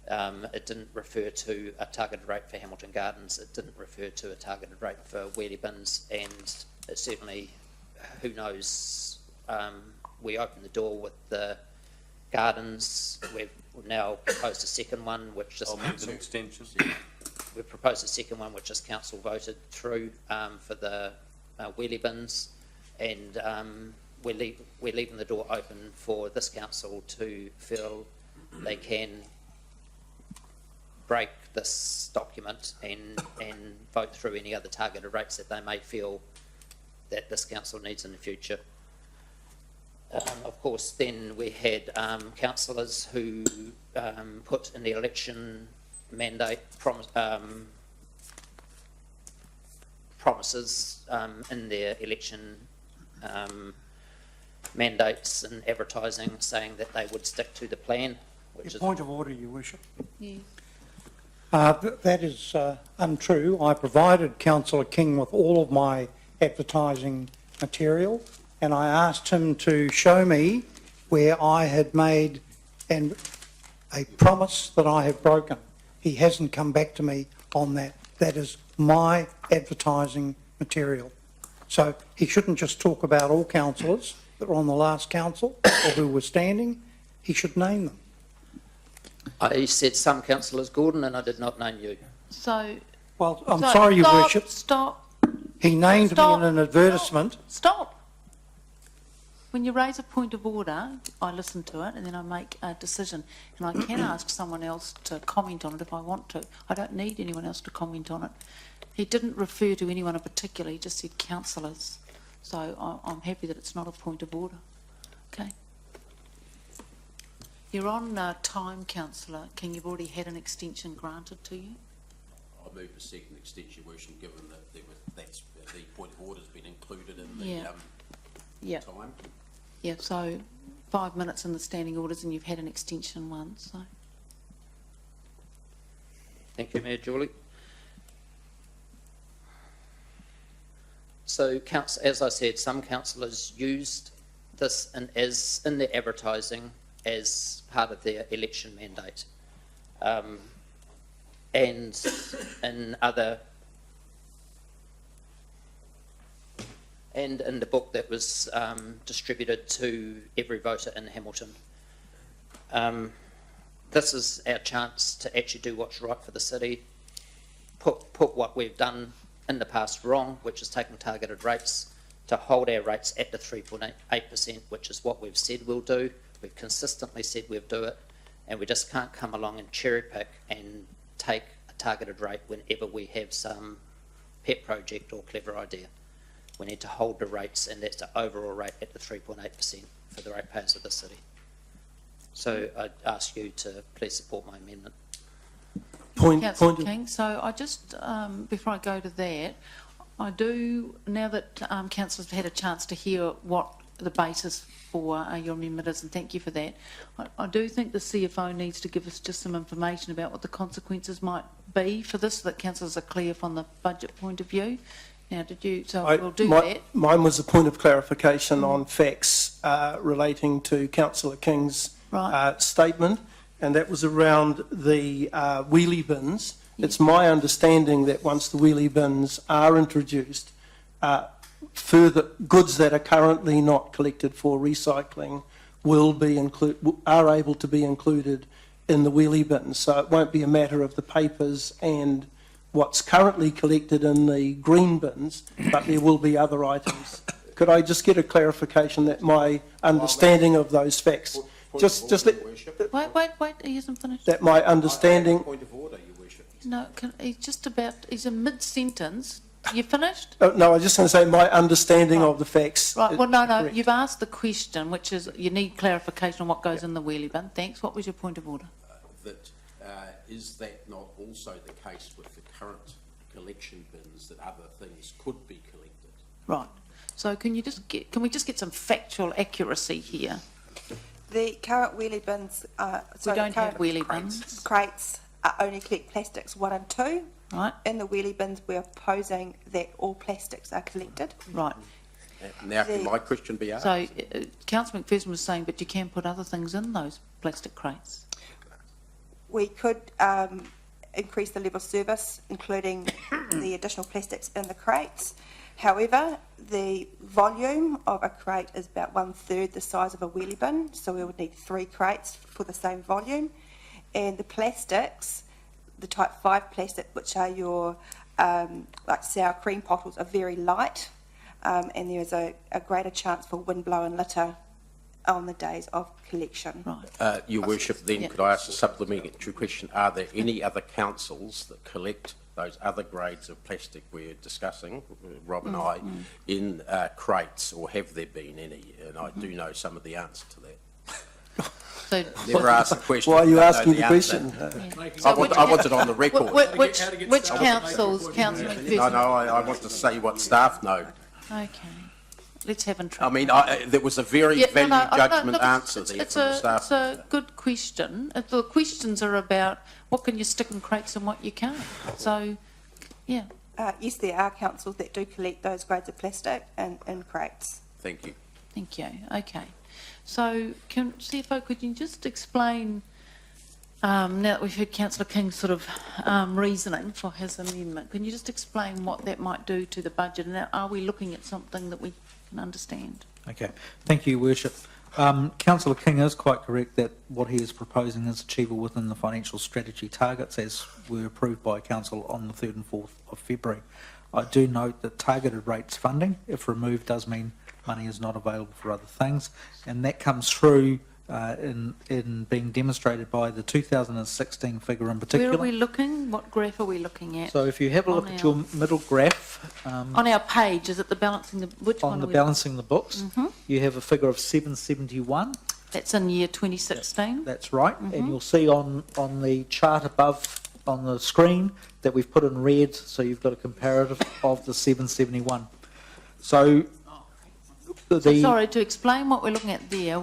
It didn't refer to a targeted rate for Hamilton Gardens. It didn't refer to a targeted rate for wheelie bins, and it certainly, who knows, we opened the door with the gardens. We've now proposed a second one, which this council, extensions. We've proposed a second one, which this council voted through for the wheelie bins, and we're leaving the door open for this council to feel they can break this document and vote through any other targeted rates that they may feel that this council needs in the future. of course, then we had councillors who put in the election mandate promises in their election mandates and advertising, saying that they would stick to the plan, which is... Point of order, Your Worship. Yes. That is untrue. I provided Councillor King with all of my advertising material, and I asked him to show me where I had made a promise that I have broken. He hasn't come back to me on that. That is my advertising material. So he shouldn't just talk about all councillors that were on the last council or who were standing. He should name them. I said some councillors, Gordon, and I did not name you. So... Well, I'm sorry, Your Worship. Stop. He named me in an advertisement. Stop. When you raise a point of order, I listen to it and then I make a decision. And I can ask someone else to comment on it if I want to. I don't need anyone else to comment on it. He didn't refer to anyone in particular, he just said councillors. So I'm happy that it's not a point of order. Okay. You're on time, Councillor King. You've already had an extension granted to you. I move a second extension, Your Worship, given that the point of order's been included in the time. Yeah, so 5 minutes in the standing orders and you've had an extension once. So. Thank you, Mayor Julie. So, as I said, some councillors used this in their advertising as part of their election mandate. And in the book that was distributed to every voter in Hamilton. This is our chance to actually do what's right for the city, put what we've done in the past wrong, which is taking targeted rates, to hold our rates at the 3.8%, which is what we've said we'll do. We've consistently said we'll do it, and we just can't come along and cherry pick and take a targeted rate whenever we have some pet project or clever idea. We need to hold the rates, and that's the overall rate at the 3.8% for the ratepayers of the city. So I'd ask you to please support my amendment. Councillor King, so I just, before I go to that, I do, now that councillors have had a chance to hear what the basis for your amendment is, and thank you for that, I do think the CFO needs to give us just some information about what the consequences might be for this, so that councillors are clear from the budget point of view. Now, we'll do that. Mine was a point of clarification on facts relating to Councillor King's statement, and that was around the wheelie bins. Yes. It's my understanding that once the wheelie bins are introduced, further goods that are currently not collected for recycling are able to be included in the wheelie bins. So it won't be a matter of the papers and what's currently collected in the green bins, but there will be other items. Could I just get a clarification that my understanding of those facts, just let... Wait, he hasn't finished. That my understanding... Point of order, Your Worship. No, he's in mid-sentence. You finished? No, I was just going to say my understanding of the facts. Right, well, no, you've asked the question, which is you need clarification on what goes in the wheelie bin. Thanks. What was your point of order? Is that not also the case with the current collection bins, that other things could be collected? Right. So can we just get some factual accuracy here? The current wheelie bins, we don't have wheelie bins. Crates only collect plastics 1 and 2. Right. In the wheelie bins, we're proposing that all plastics are collected. Right. Now, can my question be asked? So, Councillor McPherson was saying, but you can put other things in those plastic crates. We could increase the level of service, including the additional plastics in the crates. However, the volume of a crate is about 1/3 the size of a wheelie bin, so we would need 3 crates for the same volume. And the plastics, the type 5 plastic, which are your like sour cream bottles, are very light, and there is a greater chance for windblown litter on the days of collection. Right. Your Worship, then could I ask a supplementary question? Are there any other councils that collect those other grades of plastic we're discussing, Rob and I, in crates, or have there been any? And I do know some of the answer to that. So, Never asked the question. Why are you don't know asking the answer. question? So I want it on the record. which councils, Councillor No, McPherson? no, I want to say what staff know. Okay, let's have I mean, there was a very Yeah, valid no, judgment look, answer it's, there it's from the a, staff. it's a good question. The questions are about what can you stick in crates and what you can't. So, yeah. Yes, there are councils that do collect those grades of plastic in crates. Thank you. Thank you. Okay. So, CFO, could you just explain, now that we've heard Councillor King's sort of reasoning for his amendment, can you just explain what that might do to the budget? And are we looking at something that we can understand? Okay, thank you, Worship. Councillor King is quite correct that what he is proposing is achievable within the financial strategy targets as were approved by Council on the 3rd and 4th of February. I do note that targeted rates funding, if removed, does mean money is not available for other things, and that comes through in being demonstrated by the 2016 figure in particular. Where are we looking? What graph are we looking at? So if you have a look at your middle graph, on our page, is it the balancing the, which one on are the we balancing the books, Mhm. you have a figure of 771. That's in year 2016. That's right, and you'll see on the chart above on the screen that we've put in red, so you've got a comparative of the 771. So Sorry, to explain what we're looking at there,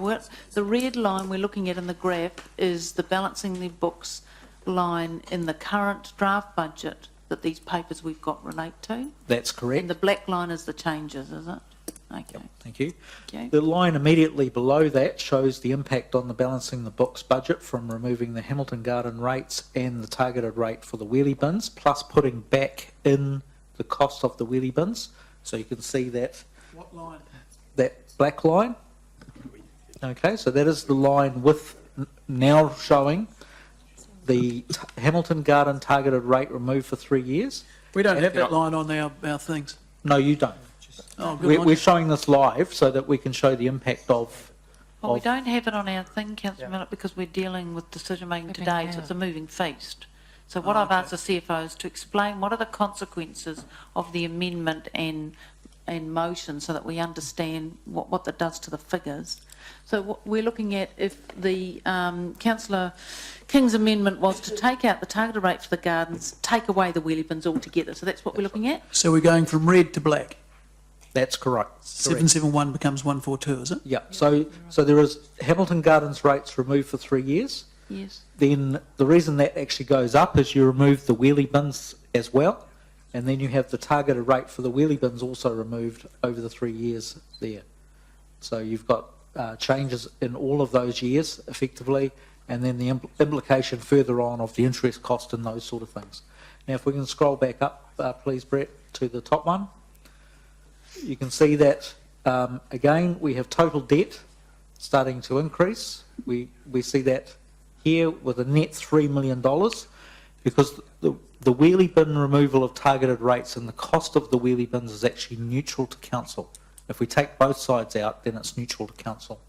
the red line we're looking at in the graph is the balancing the books line in the current draft budget that these papers we've got relate to. That's correct. And the black line is the changes, is it? Okay. Yep, thank you. Okay. The line immediately below that shows the impact on the balancing the books budget from removing the Hamilton Garden rates and the targeted rate for the wheelie bins, plus putting back in the cost of the wheelie bins. So you can see that. What line? That black line. Okay, so that is the line with now showing the Hamilton Garden targeted rate removed for 3 years. We don't have that line on our things. No, you don't. Oh, good on We're you. showing this live so that we can show the impact of. Well, we don't have it on our thing, Councillor Millett, because we're dealing with decision making today, so it's a moving feast. So what I've asked the CFO is to explain what are the consequences of the amendment and motion so that we understand what that does to the figures. So what we're looking at, if the Councillor King's amendment was to take out the targeted rate for the gardens, take away the wheelie bins altogether. So that's what we're looking at? So we're going from red to black. That's correct. 771 becomes 142, is it? Yeah, so there is Hamilton Gardens rates removed for 3 years. Yes. Then the reason that actually goes up is you remove the wheelie bins as well, and then you have the targeted rate for the wheelie bins also removed over the 3 years there. So you've got changes in all of those years effectively, and then the implication further on of the interest cost and those sort of things. Now if we can scroll back up, please, Brett, to the top one. You can see that, again, we have total debt starting to increase. We see that here with a net $3 million because the wheelie bin removal of targeted rates and the cost of the wheelie bins is actually neutral to council. If we take both sides out, then it's neutral to council.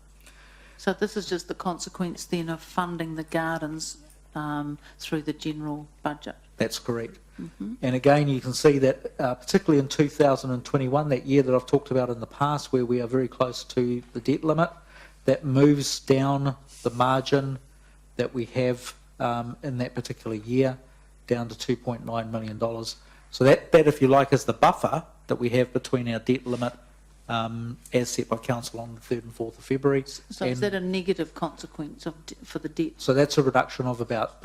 So this is just the consequence then of funding the gardens through the general budget? That's correct. And again, you can see that particularly in 2021, that year that I've talked about in the past, where we are very close to the debt limit, that moves down the margin that we have in that particular year down to $2.9 million. So that, if you like, is the buffer that we have between our debt limit as set by council on the 3rd and 4th of February. So is that a negative consequence for the debt? So that's a reduction of about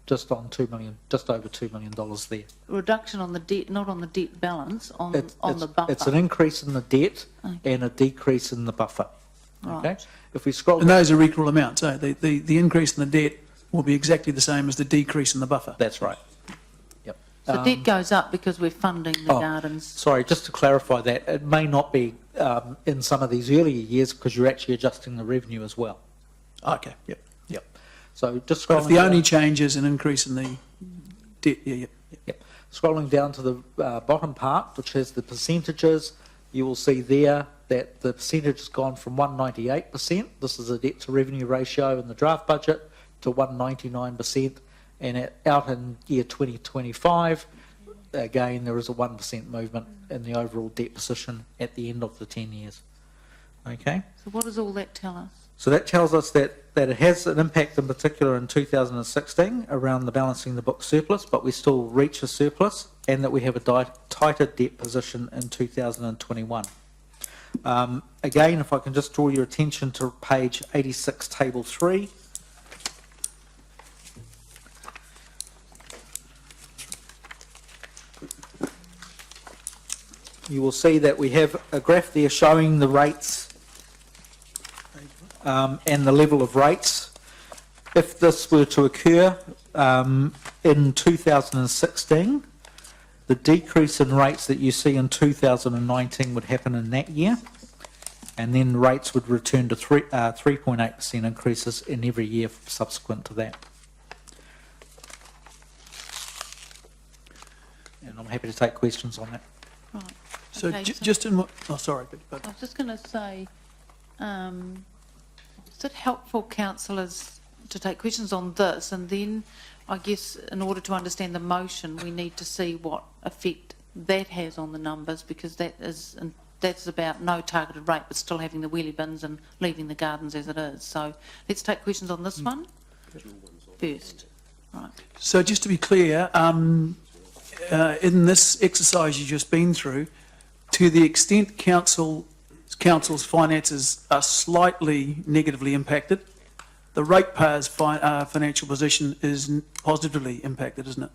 just over $2 million there. Reduction on the debt, not on the debt balance, on the buffer. It's an increase in the debt and a decrease in the buffer. Right. Okay. If we scroll, And those are equal amounts. So the increase in the debt will be exactly the same as the decrease in the buffer. That's right. Yep. So debt goes up because we're funding the gardens. Sorry, just to clarify that, it may not be in some of these earlier years because you're actually adjusting the revenue as well. Okay. Yep. Yep. So just But scrolling if the down, only change is an increase in the debt, yep. scrolling down to the bottom part, which has the percentages, you will see there that the percentage has gone from 198%. This is a debt to revenue ratio in the draft budget to 199%, and out in year 2025, again, there is a 1% movement in the overall debt position at the end of the 10 years. Okay? So what does all that tell us? So that tells us that it has an impact in particular in 2016 around the balancing the book surplus, but we still reach a surplus, and that we have a tighter debt position in 2021. Again, if I can just draw your attention to page 86, table 3. You will see that we have a graph there showing the rates and the level of rates. If this were to occur in 2016, the decrease in rates that you see in 2019 would happen in that year, and then rates would return to 3.8% increases in every year subsequent to that. And I'm happy to take questions on that. Right. So Okay, just in what, oh, sorry, but I was just going to say, is it helpful, councillors, to take questions on this, and then I guess in order to understand the motion, we need to see what effect that has on the numbers, because that's about no targeted rate, but still having the wheelie bins and leaving the gardens as it is. So let's take questions on this one first. Right. So just to be clear, in this exercise you've just been through, to the extent council's finances are slightly negatively impacted, the ratepayers' financial position is positively impacted, isn't it?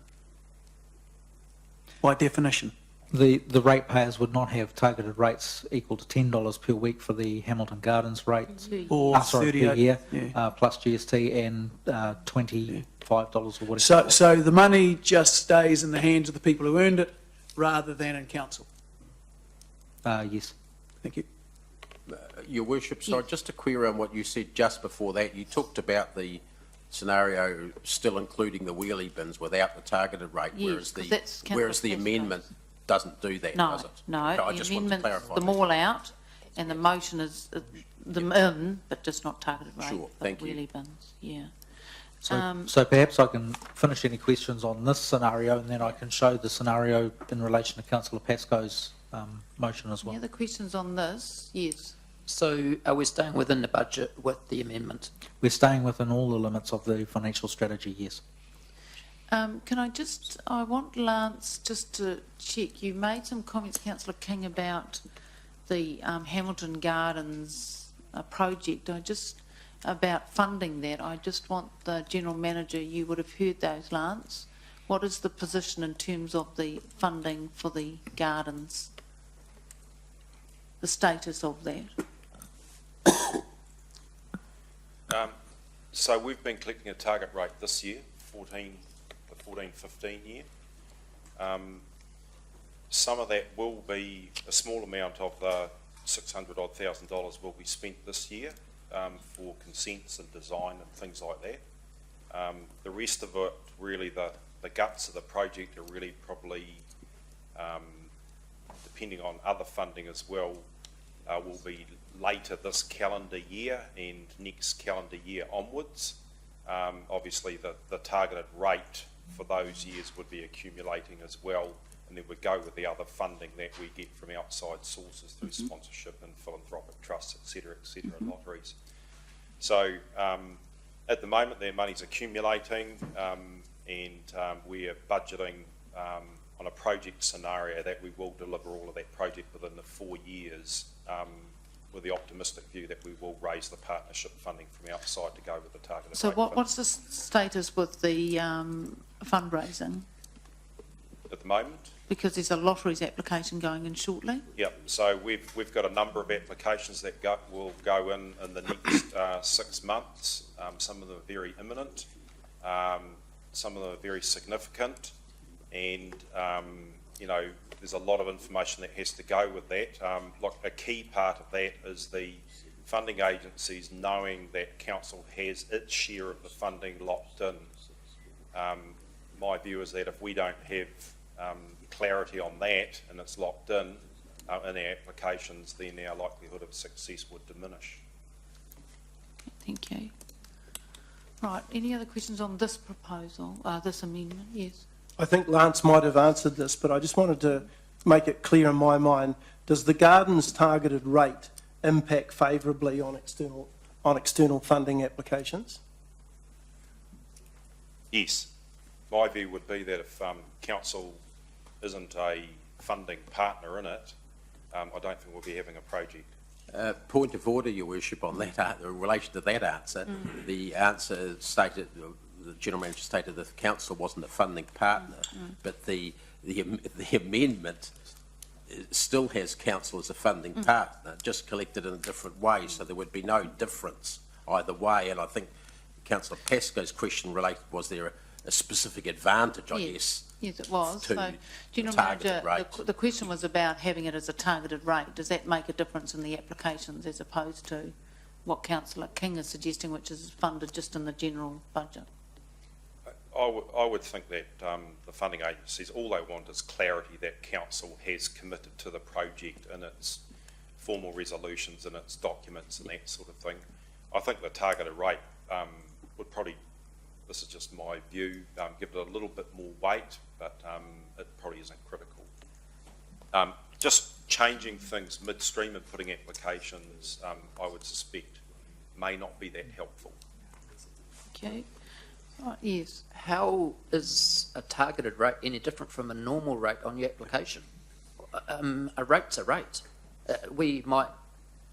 By definition. The ratepayers would not have targeted rates equal to $10 per week for the Hamilton Gardens rates, Or per 38, year, yeah. plus GST, and $25 or whatever. So the money just stays in the hands of the people who earned it rather than in council? Yes. Thank you. Your Worship, sorry, just to query on what you said just before that, you talked about the scenario still including the wheelie bins without the targeted rate, Yes, whereas the amendment doesn't do that, No, does it? no, Okay, I the just want to amendment's clarify them that. all out, and the motion is them in, but just not targeted rate Sure, for thank you. wheelie bins, yeah. So perhaps I can finish any questions on this scenario, and then I can show the scenario in relation to Councillor Pascoe's motion as well. Any other questions on this? Yes. So are we staying within the budget with the amendment? We're staying within all the limits of the financial strategy, yes. Can I want Lance just to check, you made some comments, Councillor King, about the Hamilton Gardens project. About funding that, I just want the General Manager, you would have heard those, Lance. What is the position in terms of the funding for the gardens? The status of that? So we've been collecting a target rate this year, the 14-15 year. Some of that will be, a small amount of the $600,000 will be spent this year for consents and design and things like that. The rest of it, really the guts of the project are really probably, depending on other funding as well, will be later this calendar year and next calendar year onwards. Obviously the targeted rate for those years would be accumulating as well, and then we go with the other funding that we get from outside sources through sponsorship and philanthropic trusts, etc., and lotteries. So at the moment their money's accumulating, and we are budgeting on a project scenario that we will deliver all of that project within the 4 years, with the optimistic view that we will raise the partnership funding from outside to go with the targeted So rate what's the status with the fundraising? at the moment? Because there's a lotteries application going in shortly. Yep, so we've got a number of applications that will go in the next 6 months. Some of them are very imminent, some of them are very significant, and you know, there's a lot of information that has to go with that. Like a key part of that is the funding agencies knowing that council has its share of the funding locked in. My view is that if we don't have clarity on that and it's locked in our applications, then our likelihood of success would diminish. Thank you. Right, any other questions on this proposal, this amendment? Yes. I think Lance might have answered this, but I just wanted to make it clear in my mind. Does the Gardens targeted rate impact favourably on external funding applications? Yes. My view would be that if council isn't a funding partner in it, I don't think we'll be having a project. Point of order, Your Worship, on that, in relation to that answer. The answer stated, the General Manager stated that the council wasn't a funding partner, but the amendment still has council as a funding partner, just collected in a different way, so there would be no difference either way. And I think Councillor Pascoe's question related, was there a specific advantage, I guess? Yes, it was. To So, General targeted Manager, rate. the question was about having it as a targeted rate. Does that make a difference in the applications as opposed to what Councillor King is suggesting, which is funded just in the general budget? I would think that the funding agencies, all they want is clarity that council has committed to the project in its formal resolutions and its documents and that sort of thing. I think the targeted rate would probably, this is just my view, give it a little bit more weight, but it probably isn't critical. Just changing things midstream and putting applications, I would suspect, may not be that helpful. Okay. Oh, yes. How is a targeted rate any different from a normal rate on your application? A rate's a rate. We might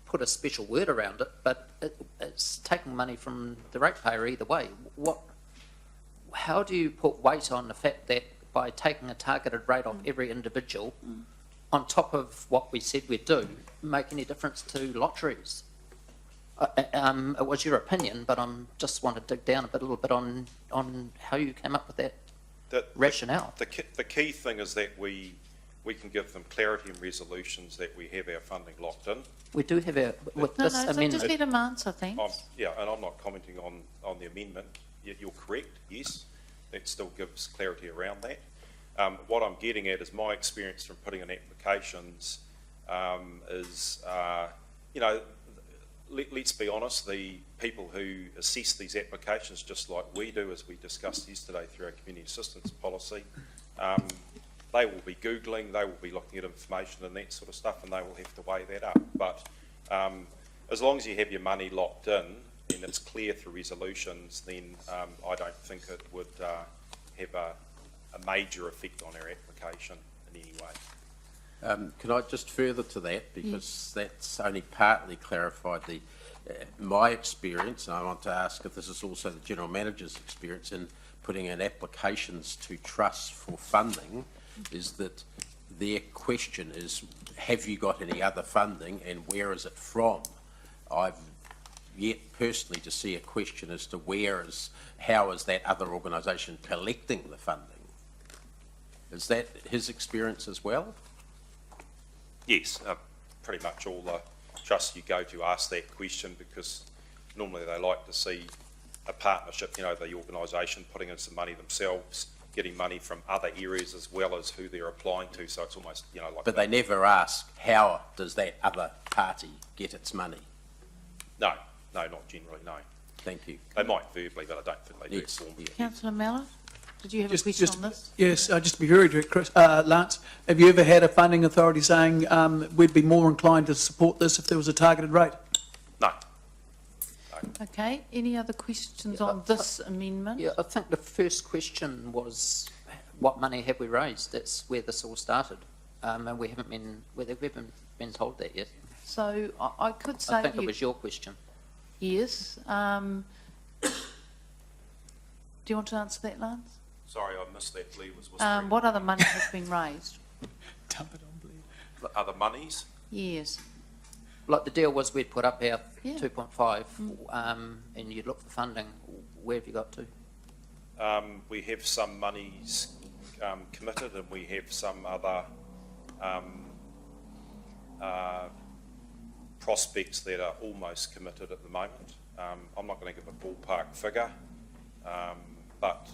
put a special word around it, but it's taking money from the ratepayer either way. How do you put weight on the fact that by taking a targeted rate off every individual, on top of what we said we'd do, make any difference to lotteries? It was your opinion, but I just want to dig down a little bit on how you came up with that rationale. The key thing is that we can give them clarity and resolutions that we have our funding locked in. We do have with No, this so amendment. just let him answer, thanks. Yeah, and I'm not commenting on the amendment. You're correct, yes, that still gives clarity around that. What I'm getting at is my experience from putting in applications is, let's be honest, the people who assess these applications, just like we do, as we discussed yesterday through our community assistance policy, they will be Googling, they will be looking at information and that sort of stuff, and they will have to weigh that up. But as long as you have your money locked in and it's clear through resolutions, then I don't think it would have a major effect on our application in any way. Can I just further to that, because that's only partly clarified my experience, and I want to ask if this is also the General Manager's experience in putting in applications to trusts for funding, is that their question is, have you got any other funding and where is it from? I've yet personally to see a question as to how is that other organisation collecting the funding? Is that his experience as well? Yes, pretty much all the trusts you go to ask that question, because normally they like to see a partnership, the organisation putting in some money themselves, getting money from other areas as well as who they're applying to, so it's almost, like... But they never ask, how does that other party get its money? No, not generally, no. Thank you. They might verbally, but I don't think they do formally. Councillor Mellor, did you have a question on this? Yes, just to be very direct, Chris, Lance, have you ever had a funding authority saying we'd be more inclined to support this if there was a targeted rate? No. Okay, any other questions on this amendment? Yeah, I think the first question was, what money have we raised? That's where this all started, and we haven't been told that yet. So I could say I think it was your question. Yes. Do you want to answer that, Lance? Sorry, I missed that. Lee was whispering. What other money has been raised? Dump it on Lee. Other monies? Yes. Like the deal was, we'd put up our Yeah. 2.5, and you'd look for funding. Where have you got to? We have some monies committed, and we have some other prospects that are almost committed at the moment. I'm not going to give a ballpark figure, but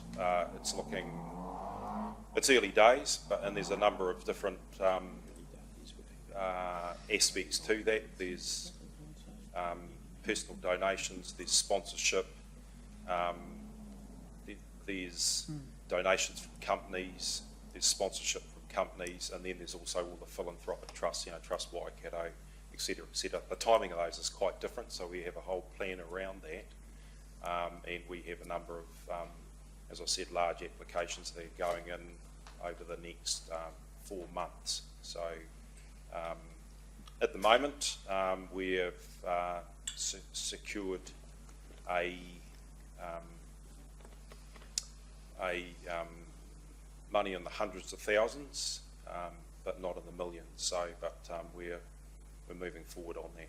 it's early days, and there's a number of different aspects to that. There's personal donations, there's sponsorship, there's donations from companies, there's sponsorship from companies, and then there's also all the philanthropic trusts, Trust Waikato, et cetera, et cetera. The timing of those is quite different, so we have a whole plan around that. And we have a number of, as I said, large applications that are going in over the next 4 months. So at the moment, we have secured money in the hundreds of thousands, but not in the millions. So, but we're moving forward on that.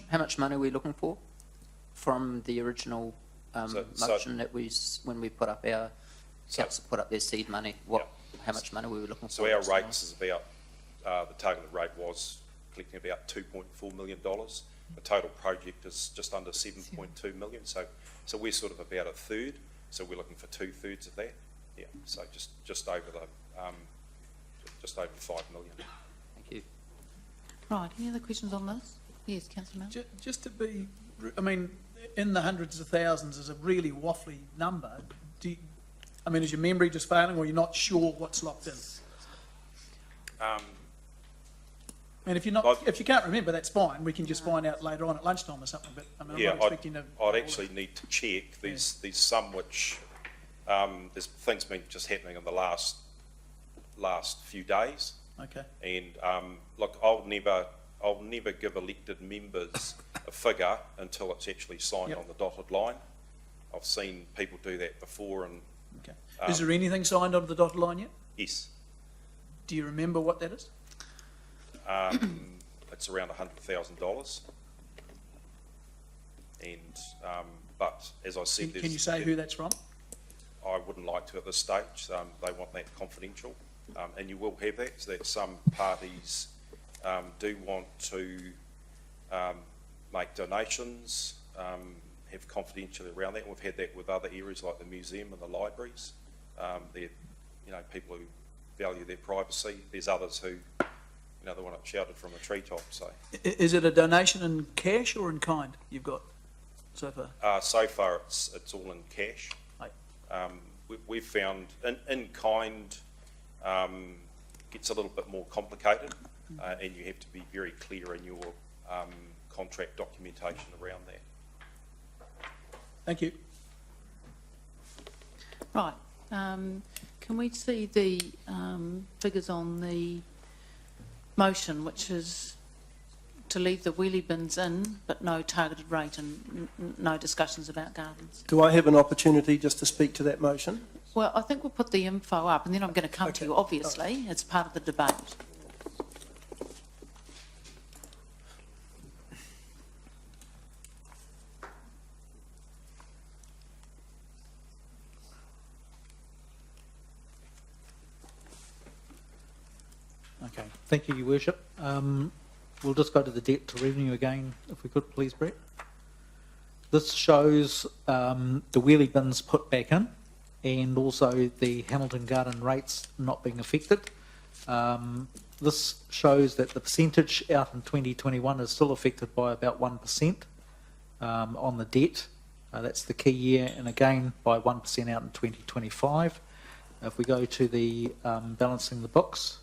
How much money are we looking for from the original motion that when we put up our, council put up their seed money, how much money were we looking for? So our rates is about, the targeted rate was collecting about $2.4 million. The total project is just under 7.2 million. So we're sort of about a third. So we're looking for 2/3 of that. Yeah. So just over the, just over 5 million. Thank you. Right, any other questions on this? Yes, Councillor Mount. Just to be, I mean, in the hundreds of thousands is a really waffly number. Is your memory just failing, or you're not sure what's locked in? And if you can't remember, that's fine. We can just find out later on at lunchtime or something. But I'm not expecting to. I'd actually need to check. There's some which there's things been just happening in the last few days. Okay. And look, I'll never give elected members a figure until it's actually signed on the dotted line. I've seen people do that before. And okay. Is there anything signed on the dotted line yet? Yes. Do you remember what that is? It's around $100,000. And but as I said, can you say who that's from? I wouldn't like to at this stage. They want that confidential, and you will have that. So that some parties do want to make donations, have confidentiality around that. And we've had that with other areas like the museum and the libraries. People who value their privacy. There's others who, they want it shouted from the treetop. So, is it a donation in cash or in kind you've got so far? So far, it's all in cash. We've found in kind gets a little bit more complicated, and you have to be very clear in your contract documentation around that. Thank you. Right. Can we see the figures on the motion, which is to leave the wheelie bins in, but no targeted rate and no discussions about gardens? Do I have an opportunity just to speak to that motion? Well, I think we'll put the info up, and then I'm going to come to you, obviously. It's part of the debate. Okay, thank you, Your Worship. We'll just go to the debt to revenue again, if we could, please, Brett. This shows the wheelie bins put back in, and also the Hamilton Garden rates not being affected. This shows that the percentage out in 2021 is still affected by about 1% on the debt. That's the key year, and again by 1% out in 2025. If we go to the balancing the books,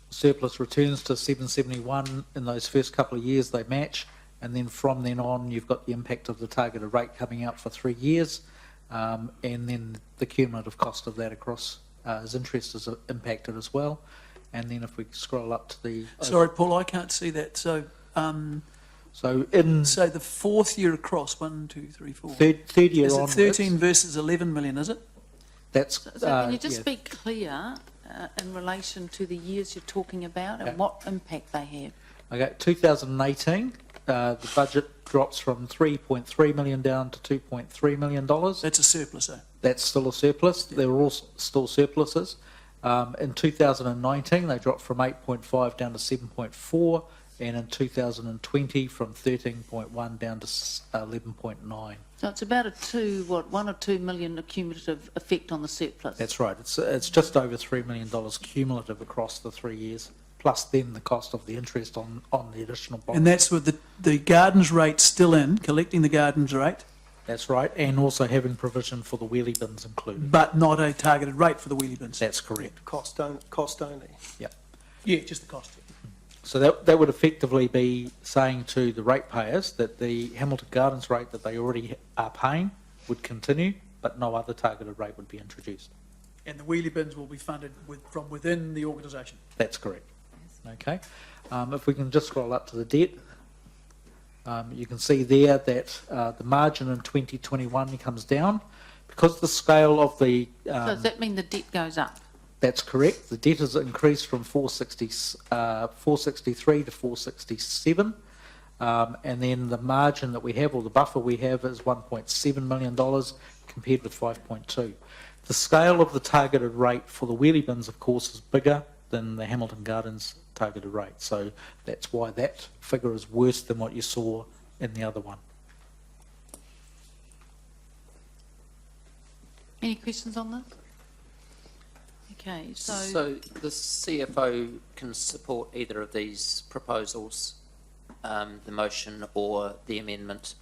surplus returns to 771 in those first couple of years, they match, and then from then on you've got the impact of the targeted rate coming out for 3 years, and then the cumulative cost of that across as interest is impacted as well. And then if we scroll up to the... Sorry, Paul, I can't see that. So so the fourth year across, 1, 2, 3, 4. Third year is it onwards, 13 versus 11 million, is it? That's... So can you just be clear in relation to the years you're talking about and what impact they have? Okay, 2018, the budget drops from 3.3 million down to $2.3 million. That's a surplus, eh? That's still a surplus. They're all still surpluses. In 2019, they dropped from 8.5 down to 7.4, and in 2020 from 13.1 down to 11.9. So it's about a 1 or 2 million accumulative effect on the surplus. That's right. It's just over $3 million cumulative across the 3 years, plus then the cost of the interest on the additional bond. And that's with the gardens rate still in, collecting the gardens rate? That's right, and also having provision for the wheelie bins included. But not a targeted rate for the wheelie bins. That's correct. Cost only. Yeah, just the cost. So that would effectively be saying to the ratepayers that the Hamilton Gardens rate that they already are paying would continue, but no other targeted rate would be introduced. And the wheelie bins will be funded from within the organisation. That's correct. Okay. If we can just scroll up to the debt, you can see there that the margin in 2021 comes down because the scale of the. So does that mean the debt goes up? That's correct. The debt has increased from 463 to 467. And then the margin that we have, or the buffer we have, is $1.7 million compared with 5.2. The scale of the targeted rate for the wheelie bins, of course, is bigger than the Hamilton Gardens targeted rate. So that's why that figure is worse than what you saw in the other one. Any questions on this? Okay, So the CFO can support either of these proposals, the motion or the amendment,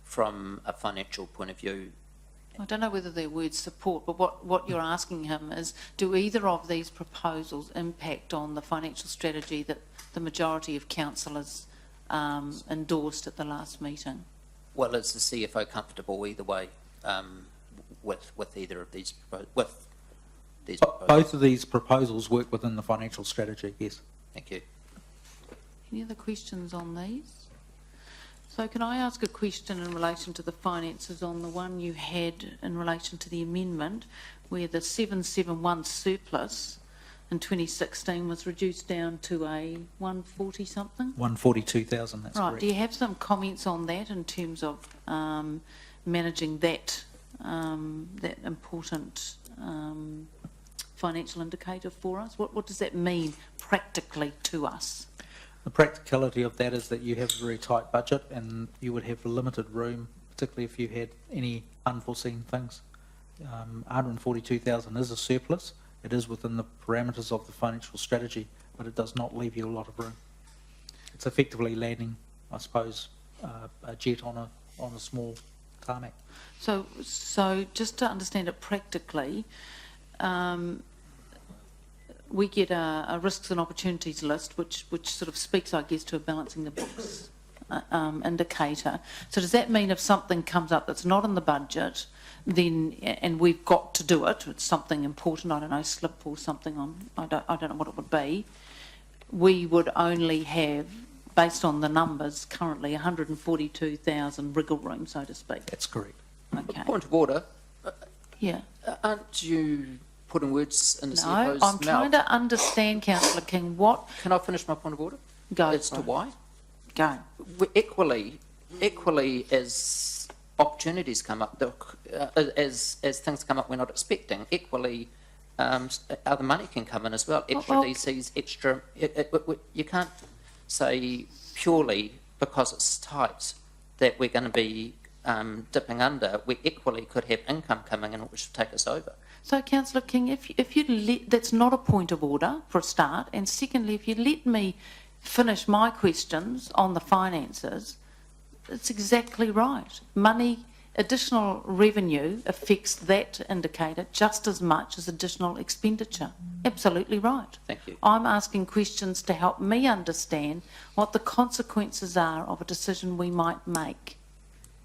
from a financial point of view. I don't know whether they're words support, but what you're asking him is, do either of these proposals impact on the financial strategy that the majority of councillors endorsed at the last meeting? Well, is the CFO comfortable either way with either of these proposals? Both of these proposals work within the financial strategy, yes. Thank you. Any other questions on these? So can I ask a question in relation to the finances on the one you had in relation to the amendment where the 771 surplus in 2016 was reduced down to a 140 something? 142,000, that's right. correct. Do you have some comments on that in terms of managing that that important financial indicator for us? What does that mean practically to us? The practicality of that is that you have a very tight budget and you would have limited room, particularly if you had any unforeseen things. 142,000 is a surplus. It is within the parameters of the financial strategy, but it does not leave you a lot of room. It's effectively landing, I suppose, a jet on a small tarmac. So just to understand it practically, we get a risks and opportunities list, which sort of speaks, I guess, to a balancing the books indicator. So does that mean if something comes up that's not in the budget, then and we've got to do it, it's something important, I don't know, slip or something on, I don't know what it would be, we would only have, based on the numbers currently, 142,000 wriggle room, so to speak? That's correct. Okay. Point of order. Yeah. Aren't you putting words in the CFO's No, mouth? I'm trying to understand, Councillor King, what... Can I finish my point of order? Go. As to why? Go. Equally as opportunities come up, as things come up we're not expecting, equally other money can come in as well. Extra DCs, extra... you can't say purely because it's tight that we're going to be dipping under. We equally could have income coming in which will take us over. So, Councillor King, if you let, that's not a point of order for a start, and secondly, if you let me finish my questions on the finances, it's exactly right. Money, additional revenue affects that indicator just as much as additional expenditure. Absolutely right. Thank you. I'm asking questions to help me understand what the consequences are of a decision we might make.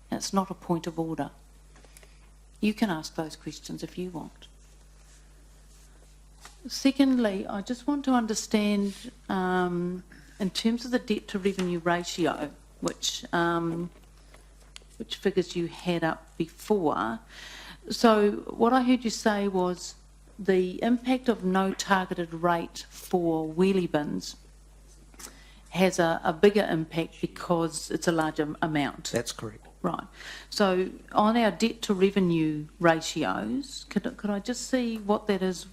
And it's not a point of order. You can ask those questions if you want. Secondly, I just want to understand, in terms of the debt to revenue ratio, which figures you had up before. So what I heard you say was the impact of no targeted rate for wheelie bins has a bigger impact because it's a larger amount. That's correct. Right. So on our debt to revenue ratios, could I just see what that is?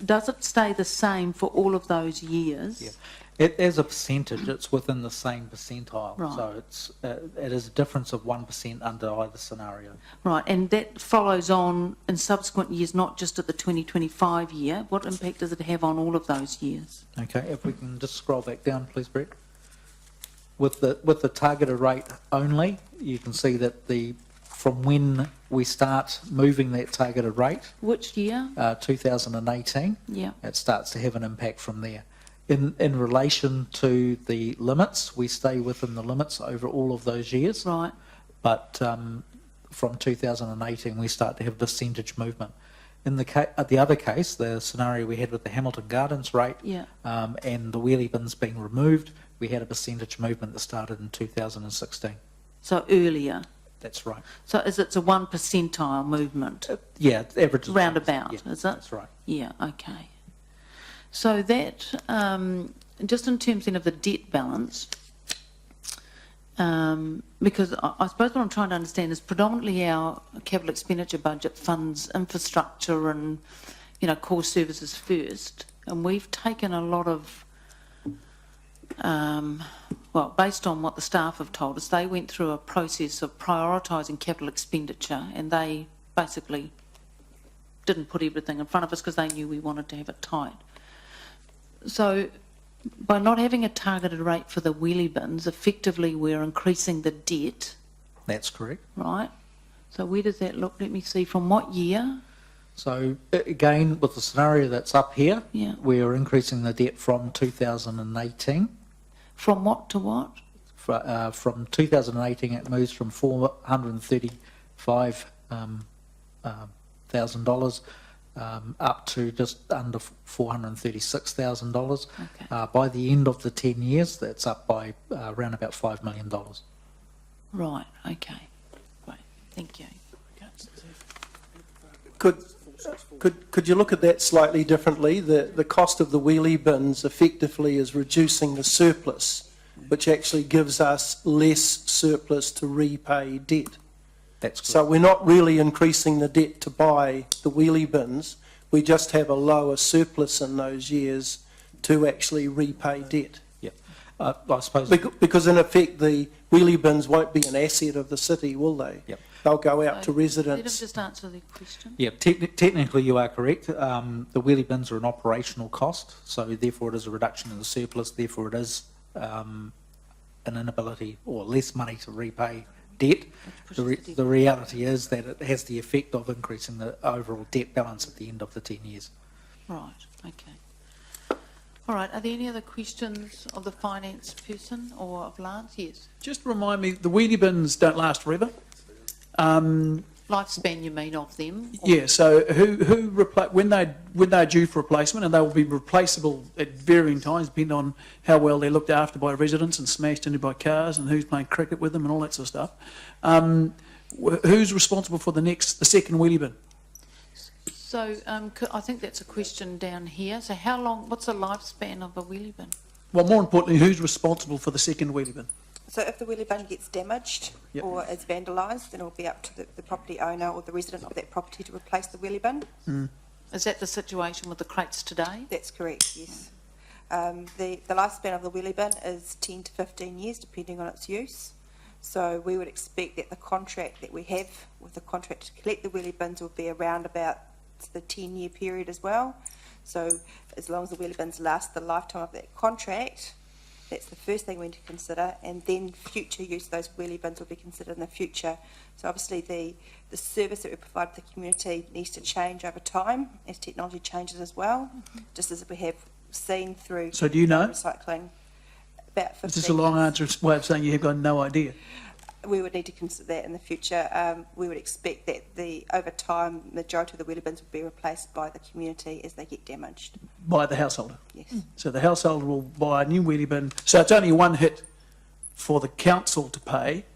Does it stay the same for all of those years? Yeah. As a percentage, it's within the same percentile. Right. So it is a difference of 1% under either scenario. Right, and that follows on in subsequent years, not just at the 2025 year. What impact does it have on all of those years? Okay, if we can just scroll back down, please, Brett. With the targeted rate only, you can see that from when we start moving that targeted rate, Which year? 2018, Yeah. it starts to have an impact from there. In relation to the limits, we stay within the limits over all of those years. Right. But from 2018, we start to have percentage movement. In the other case, the scenario we had with the Hamilton Gardens rate Yeah. and the wheelie bins being removed, we had a percentage movement that started in 2016. So earlier. That's right. So it's a 1 percentile movement? Yeah, average. Roundabout, Yeah, is it? that's right. Yeah, okay. So that, just in terms then of the debt balance, because I suppose what I'm trying to understand is predominantly our capital expenditure budget funds infrastructure and, core services first, and we've taken a lot of, based on what the staff have told us, they went through a process of prioritising capital expenditure, and they basically didn't put everything in front of us because they knew we wanted to have it tight. So by not having a targeted rate for the wheelie bins, effectively we're increasing the debt. That's correct. Right. So where does that look? Let me see. From what year? So again, with the scenario that's up here, Yeah. we're increasing the debt from 2018. From what to what? From 2018, it moves from $435,000 up to just under $436,000. Okay. By the end of the 10 years, that's up by around about $5 million. Right. Okay. Great. Thank you. Could you look at that slightly differently? The cost of the wheelie bins effectively is reducing the surplus, which actually gives us less surplus to repay debt. That's correct. So we're not really increasing the debt to buy the wheelie bins. We just have a lower surplus in those years to actually repay debt. Yeah. I suppose. Because in effect, the wheelie bins won't be an asset of the city, will they? Yep. They'll go out to Let him residents. just answer the question. Yeah, technically you are correct. The wheelie bins are an operational cost, so therefore it is a reduction in the surplus, therefore it is an inability or less money to repay debt. The reality is that it has the effect of increasing the overall debt balance at the end of the 10 years. Right. Okay. All right. Are there any other questions of the finance person or of Lance? Yes. Just remind me, the wheelie bins don't last forever. Lifespan, you mean, of them? Or- Yeah, so when they're due for replacement, and they will be replaceable at varying times, depending on how well they're looked after by residents and smashed into by cars and who's playing cricket with them and all that sort of stuff. Who's responsible for the second wheelie bin? So I think that's a question down here. So how long, what's the lifespan of a wheelie bin? Well, more importantly, who's responsible for the second wheelie bin? So if the wheelie bin gets damaged Yep. or is vandalised, then it'll be up to the property owner or the resident of that property to replace the wheelie bin. Is that the situation with the crates today? That's correct, yes. The lifespan of the wheelie bin is 10 to 15 years, depending on its use. So we would expect that the contract that we have with the contract to collect the wheelie bins will be around about the 10-year period as well. So as long as the wheelie bins last the lifetime of that contract, that's the first thing we need to consider, and then future use of those wheelie bins will be considered in the future. So obviously the service that we provide to the community needs to change over time as technology changes as well, just as we have seen through So do you know? recycling. About 15 Is this a long answer way of saying you have got no idea? We would need to consider that in the future. We would expect that over time, majority of the wheelie bins will be replaced by the community as they get damaged. By the householder. Yes. So the householder will buy a new wheelie bin. So it's only one hit for the council to pay,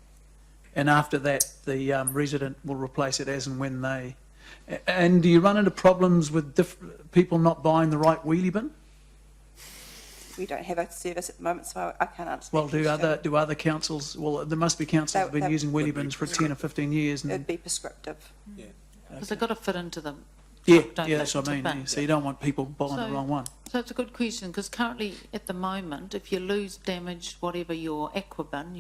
and after that, the resident will replace it as and when they. And do you run into problems with people not buying the right wheelie bin? We don't have a service at the moment, so I can't answer. Well, that do other councils? Well, there must be councils that have been using wheelie bins for 10 or 15 years. It'd be prescriptive. Because they've got to fit into them. Yeah, don't yeah, they, that's what I to mean. bin. Yeah. So you don't want people buying the wrong one. So it's a good question, because currently, at the moment, if you lose, damage, whatever your aqua bin,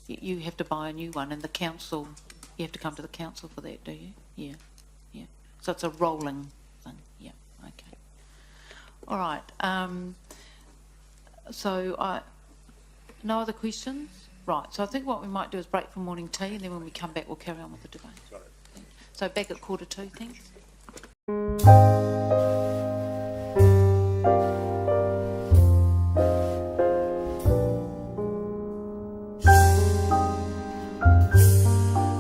you have to buy a new one, and the council, you have to come to the council for that, do you? Yeah, yeah. So it's a rolling thing, yeah, okay. All right, so No other questions? Right, so I think what we might do is break for morning tea, and then when we come back, we'll carry on with the debate. So back at 1:45, thanks.